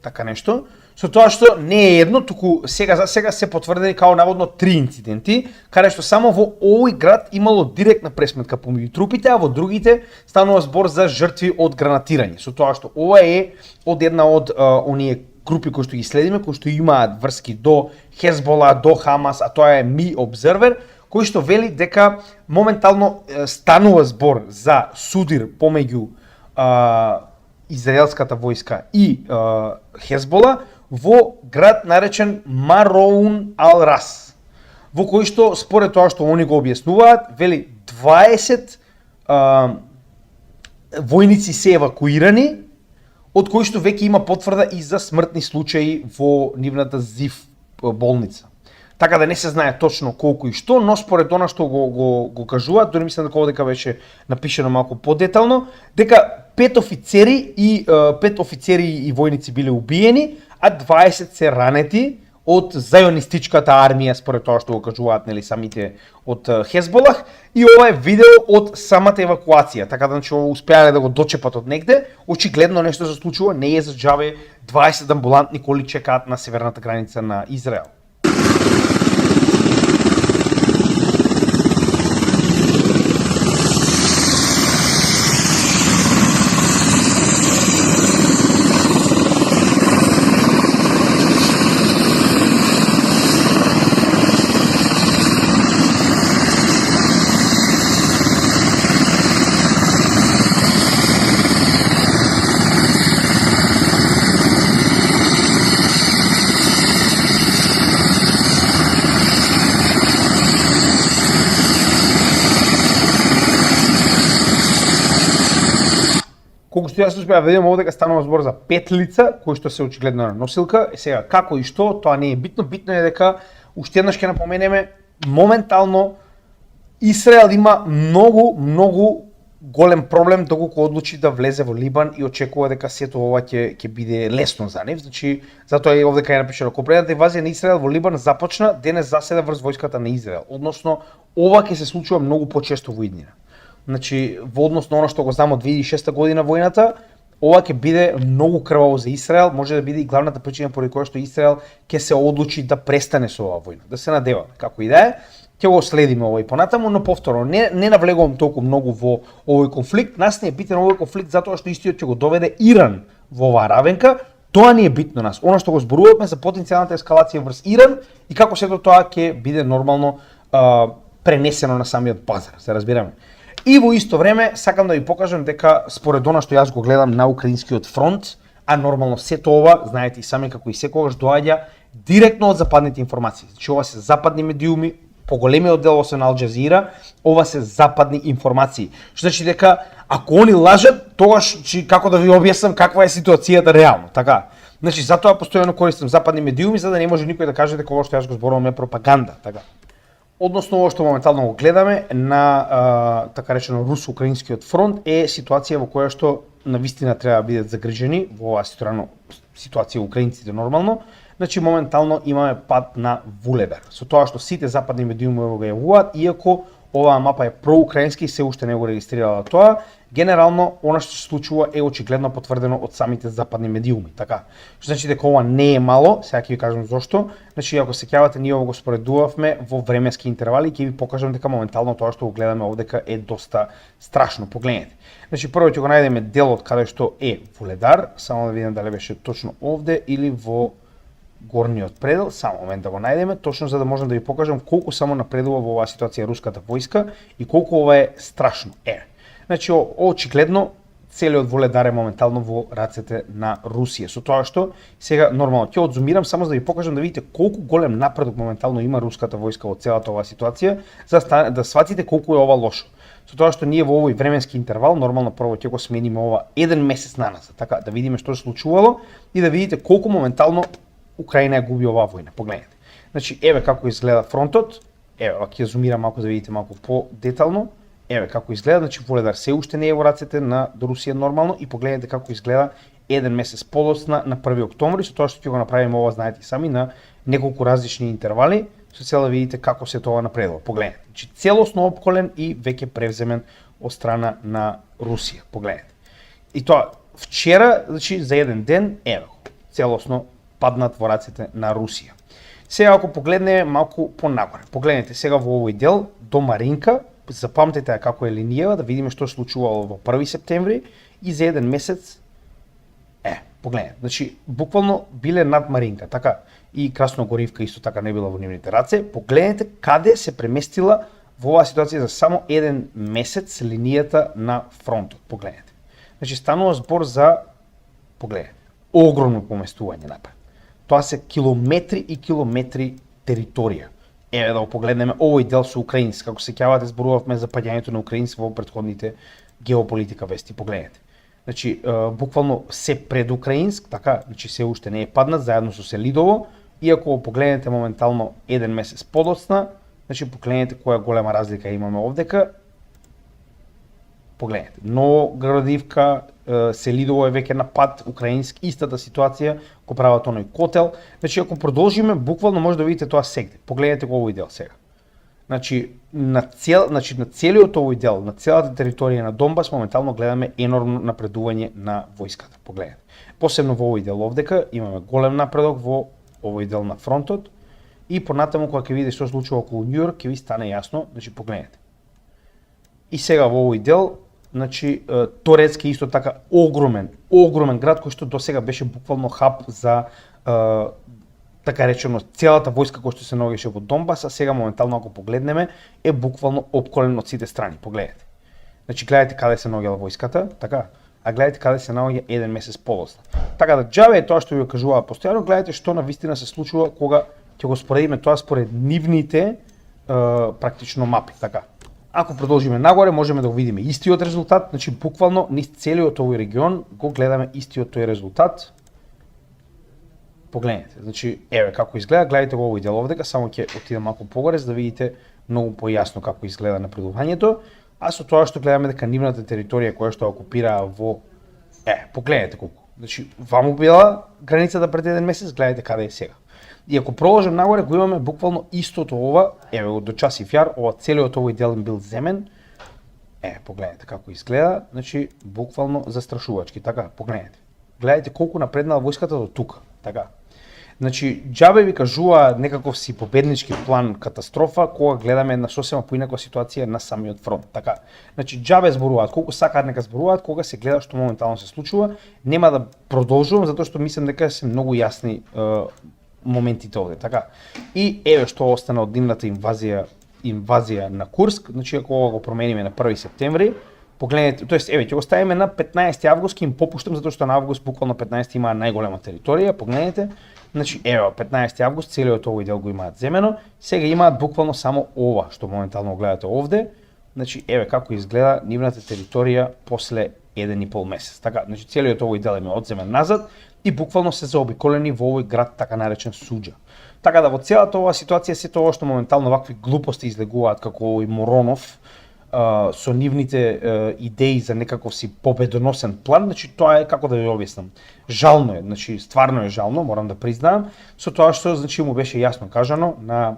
така нешто. Со тоа што не е едно, туку сега се потврдени као наводно 3 инциденти, каде што само во овој град имало директна пресметка помеѓу трупите, а во другите станува збор за жртви од гранатирање. Со тоа што ова е од една од оние групи кои што ги следиме, кои што имаат врски до Хезбола, до Хамас, а тоа е Mi Observer, кој што вели дека моментално станува збор за судир помеѓу израелската војска и Хезбола во град наречен Мароун Ал-Рас, во кој што според тоа што они го објаснуваат, вели 20 војници се евакуирани, од кои што веќе има потврда и за смртни случаи во нивната Зив болница. Така да не се знае точно колку и што, но според она што го кажуваат, дори мислам дека дека беше напишено малку подетално, дека 5 офицери и војници биле убиени, а 20 се ранети од зајонистичката армија, според тоа што го кажуваат нели самите од Хезболах, и ова е видео од самата евакуација, така да успеале да го дочепат од негде. Очигледно нешто се случува, не е за џабе 20 амбулантни коли чекаат на северната граница на Израел. Колку што јас успеа да видам овде дека станува збор за 5 лица кои што се очигледно на носилка. И сега како и што, тоа не е битно, битно е дека уште еднаш ќе напоменеме моментално Израел има многу голем проблем доколку одлучи да влезе во Либан и очекува дека сето ова ќе биде лесно за нив. Значи затоа и овде кај напишано копнената инвазија на Израел во Либан започна, денес заседа врз војската на Израел. Односно ова ќе се случува многу почесто во иднина. Значи, во однос на оно што го знам од 2006 година војната, ова ќе биде многу крваво за Израел, може да биде и главната причина поради која што Израел ќе се одлучи да престане со оваа војна, да се надеваме, како и да е. ќе го следиме овој понатаму, но повторно не навлегувам толку многу во овој конфликт. Нас не е битен овој конфликт затоа што истиот ќе го доведе Иран во оваа равенка. Тоа ни е битно нас. Она што го зборувавме за потенцијалната ескалација врз Иран и како сето тоа ќе биде нормално пренесено на самиот пазар, се разбираме. И во исто време сакам да ви покажам дека според она што јас го гледам на украинскиот фронт, а нормално сето ова, знаете и сами како и секогаш доаѓа директно од западните информации. Значи ова се западни медиуми, поголемиот дел се на Ал Џазира, ова се западни информации. Што значи дека ако они лажат, тогаш како да ви објаснам каква е ситуацијата реално, така. Значи затоа постојано користам западни медиуми за да не може никој да каже дека ова што јас го зборувам е пропаганда, така. Односно ова што моментално го гледаме на така речено русо-украинскиот фронт е ситуација во која што навистина треба да бидат загрижени во оваа ситуација украинците нормално. Значи моментално имаме пад на Вулебер. Со тоа што сите западни медиуми го јавуваат, иако оваа мапа е проукраински и се уште не го регистрирала тоа, генерално она што се случува е очигледно потврдено од самите западни медиуми, така. Што значи дека ова не е мало, сега ќе ви кажам зошто. Значи ако се сеќавате, ние го споредувавме во временски интервали и ќе ви покажам дека моментално тоа што го гледаме овдека е доста страшно. Погледнете. Значи прво ќе го најдеме делот каде што е Вуледар, само да видам дали беше точно овде или во горниот предел, само момент да го најдеме, точно за да можам да ви покажам колку само напредува во оваа ситуација руската војска и колку ова е страшно. Значи, очигледно, целиот Вуледар е моментално во рацете на Русија. Со тоа што, сега нормално ќе одзумирам само за да ви покажам да видите колку голем напредок моментално има руската војска во целата оваа ситуација, за да сватите колку е ова лошо. Со тоа што ние во овој временски интервал, нормално прво ќе го смениме ова еден месец наназад, така, да видиме што се случувало и да видите колку моментално Украина ја губи оваа војна. Погледнете. Значи, еве како изгледа фронтот. Еве, ќе зумирам малку да видите малку по-детално. Еве како изгледа, значи Вуледар се уште не е во рацете на Русија нормално и погледнете како изгледа еден месец подоцна на 1 октомври, со тоа што ќе го направиме ова, знаете сами, на неколку различни интервали, со цел да видите како се тоа напредува. Погледнете. Значи, целосно опколен и веќе превземен од страна на Русија. Погледнете. И тоа вчера, значи за еден ден, еве, целосно паднат во рацете на Русија. Сега ако погледнеме малку понагоре, погледнете сега во овој дел до Маринка, запамтете ја како е линијава, да видиме што се случувало во 1 септември и за еден месец, погледнете, значи буквално биле над Маринка, така, и Красногоривка исто така не била во нивните раце, погледнете каде се преместила во оваа ситуација за само еден месец линијата на фронтот, погледнете. Значи станува збор за, погледнете, огромно поместување напред. Тоа се километри и километри територија. Еве да го погледнеме овој дел со украински, како се сеќавате зборувавме за паѓањето на украински во претходните геополитика вести, погледнете. Значи буквално се пред украинск, така, значи се уште не е паднат заедно со Селидово, иако го погледнете моментално еден месец подоцна, значи погледнете која голема разлика имаме овдека. Погледнете, Новоградивка, Селидово е веќе на пат, украински, истата ситуација, го прават оној котел. Значи, ако продолжиме, буквално може да видите тоа сегде. Погледнете го овој дел сега. Значи, на целиот овој дел, на целата територија на Донбас, моментално гледаме енормно напредување на војската. Погледнете. Посебно во овој дел овдека, имаме голем напредок во овој дел на фронтот и понатаму кога ќе видите што се случува околу Њујорк, ќе ви стане јасно, значи погледнете. И сега во овој дел, значи Торецк е исто така огромен град кој што досега беше буквално хаб за така речено целата војска која што се наоѓаше во Донбас, а сега моментално ако погледнеме е буквално опколен од сите страни. Погледнете. Значи гледате каде се наоѓала војската, така, а гледате каде се наоѓа еден месец подоцна. Така да џабе е тоа што ви кажуваа постојано, гледате што навистина се случува кога ќе го споредиме тоа според нивните практично мапи, така. Ако продолжиме нагоре, можеме да го видиме истиот резултат, значи буквално низ целиот овој регион го гледаме истиот тој резултат. Погледнете, значи еве како изгледа, гледате го овој дел овдека, само ќе отидам малку погоре за да видите многу појасно како изгледа напредувањето, а со тоа што гледаме дека нивната територија која што окупираа во погледнете колку. Значи ваму била границата пред еден месец, гледате каде е сега. И ако продолжим нагоре, го имаме буквално истото ова, еве до час и фјар, ова целиот овој дел бил земен. Погледнете како изгледа, значи буквално застрашувачки, така, погледнете. Гледате колку напреднала војската до тука, така. Значи, џабе ви кажува некаков си победнички план катастрофа, кога гледаме на сосема поинаква ситуација на самиот фронт. Така, значи, џабе зборуваат, колку сакаат нека зборуваат, кога се гледа што моментално се случува, нема да продолжувам, затоа што мислам дека се многу јасни моментите овде, така. И еве што остана од нивната инвазија на Курск, значи ако го промениме на 1 септември, погледнете, тоест еве ќе го ставиме на 15 август, ќе им попуштам затоа што на август буквално 15 имаа најголема територија, погледнете. Значи еве 15 август целиот овој дел го имаат земено, сега имаат буквално само ова што моментално го гледате овде. Значи еве како изгледа нивната територија после 1,5 месец. Така, значи целиот овој дел им е одземен назад и буквално се заобиколени во овој град така наречен Суџа. Така да во целата оваа ситуација се тоа што моментално вакви глупости излегуваат како овој Моронов со нивните идеи за некаков си победоносен план, значи тоа е како да ви објаснам. Жално е, значи стварно е жално, морам да признаам, со тоа што значи му беше јасно кажано на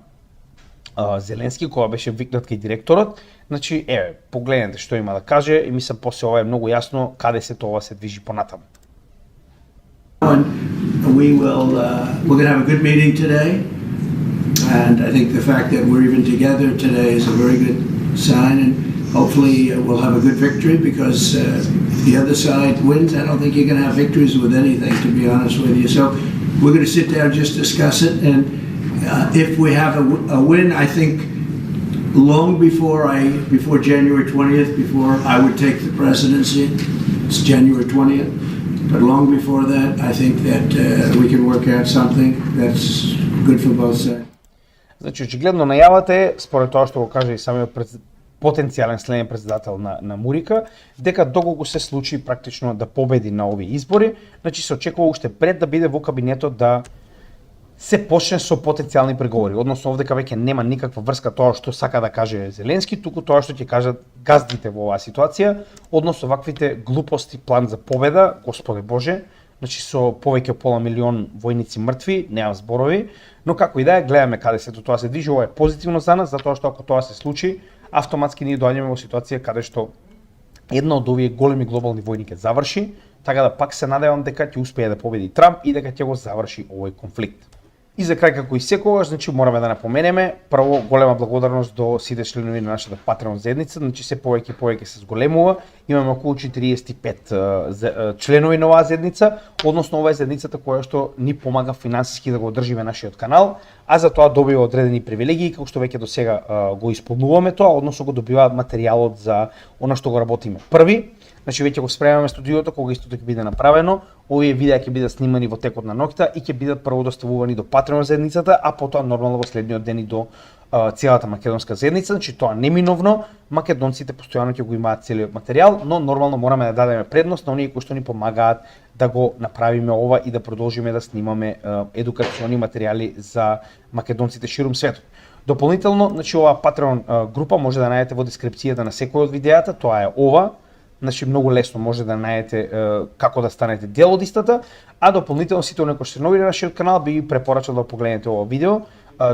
Зеленски кога беше викнат кај директорот, значи еве погледнете што има да каже и мислам после ова е многу јасно каде се тоа се движи понатаму. We're going to have a good meeting today, and I think the fact that we're even together today is a very good sign, and hopefully we'll have a good victory, because if the other side wins, I don't think you're going to have victories with anything, to be honest with you. So we're going to sit down, just discuss it, and if we have a win, I think long before January 20th, before I would take the presidency, it's January 20th. But long before that, I think that we can work out something that's good for both sides. Значи, очигледно најавата е, според тоа што го кажа и самиот потенцијален следен председател на Мурика, дека доколку се случи практично да победи на овие избори, значи се очекува уште пред да биде во кабинетот да се почне со потенцијални преговори. Односно овдека веќе нема никаква врска тоа што сака да каже Зеленски, туку тоа што ќе кажат газдите во оваа ситуација, односно ваквите глупости план за победа, Господе Боже, значи со повеќе од пола милион војници мртви, немам зборови, но како и да е, гледаме каде се тоа се движи, ова е позитивно за нас, затоа што ако тоа се случи, автоматски ние доаѓаме во ситуација каде што една од овие големи глобални војни ќе заврши, така да пак се надевам дека ќе успее да победи Трамп и дека ќе го заврши овој конфликт. И за крај како и секогаш, значи мораме да напоменеме, прво голема благодарност до сите членови на нашата Patreon заедница, значи се повеќе и повеќе се зголемува, имаме околу 45 членови на оваа заедница, односно ова е заедницата која што ни помага финансиски да го одржиме нашиот канал, а за тоа добива одредени привилегии, како што веќе досега го исполнуваме тоа, односно го добиваат материјалот за она што го работиме. Први, значи веќе го спремаме студиото, кога истото ќе биде направено, овие видеа ќе бидат снимани во текот на ноќта и ќе бидат прво доставувани до Patreon заедницата, а потоа нормално во следниот ден и до целата македонска заедница, значи тоа неминовно, македонците постојано ќе го имаат целиот материјал, но нормално мораме да дадеме предност на оние кои што ни помагаат да го направиме ова и да продолжиме да снимаме едукациони материјали за македонците ширум светот. Дополнително, значи оваа Patreon група може да најдете во дескрипцијата на секој од видеата, тоа е ова. Значи многу лесно може да најдете како да станете дел од истата, а дополнително сите оние кои се нови на нашиот канал би ви препорачал да погледнете ова видео.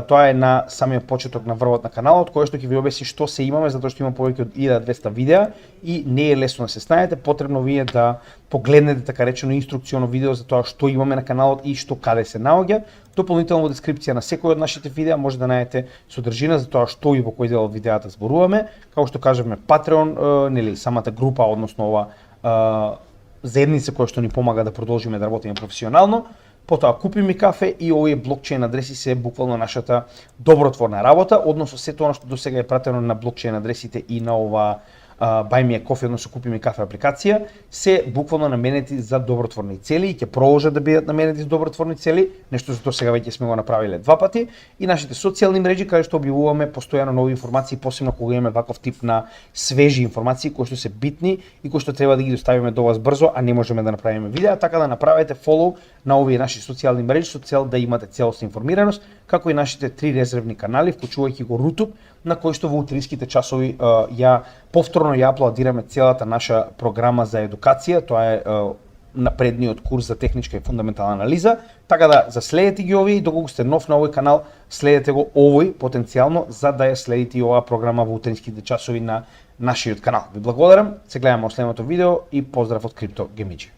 Тоа е на самиот почеток на врвот на каналот, кој што ќе ви објасни што се имаме, затоа што има повеќе од 1200 видеа и не е лесно да се снајдете, потребно вие да погледнете така речено инструкционо видео за тоа што имаме на каналот и што каде се наоѓа. Дополнително во дескрипција на секој од нашите видеа може да најдете содржина за тоа што и во кој дел од видеата зборуваме, како што кажеме Patreon, нели самата група, односно ова заедница која што ни помага да продолжиме да работиме професионално. Потоа Купи ми кафе и овие блокчейн адреси се буквално нашата добротворна работа, односно сето она што досега е пратено на блокчейн адресите и на ова Buy Me a Coffee, односно Купи ми кафе апликација, се буквално наменети за добротворни цели и ќе продолжат да бидат наменети за добротворни цели, нешто за тоа сега веќе сме го направиле 2 пати, и нашите социјални мрежи каде што објавуваме постојано нови информации, посебно кога имаме ваков тип на свежи информации кои што се битни и кои што треба да ги доставиме до вас брзо, а не можеме да направиме видеа, така да направете фолоу на овие наши социјални мрежи со цел да имате целосна информираност, како и нашите 3 резервни канали, вклучувајќи го Рутуб, на кој што во утринските часови повторно ја аплодираме целата наша програма за едукација, тоа е напредниот курс за техничка и фундаментална анализа, така да заследете ги овие и доколку сте нов на овој канал, следете го овој потенцијално за да ја следите и оваа програма во утринските часови на нашиот канал. Ви благодарам, се гледаме во следното видео и поздрав од Крипто Гемиџи.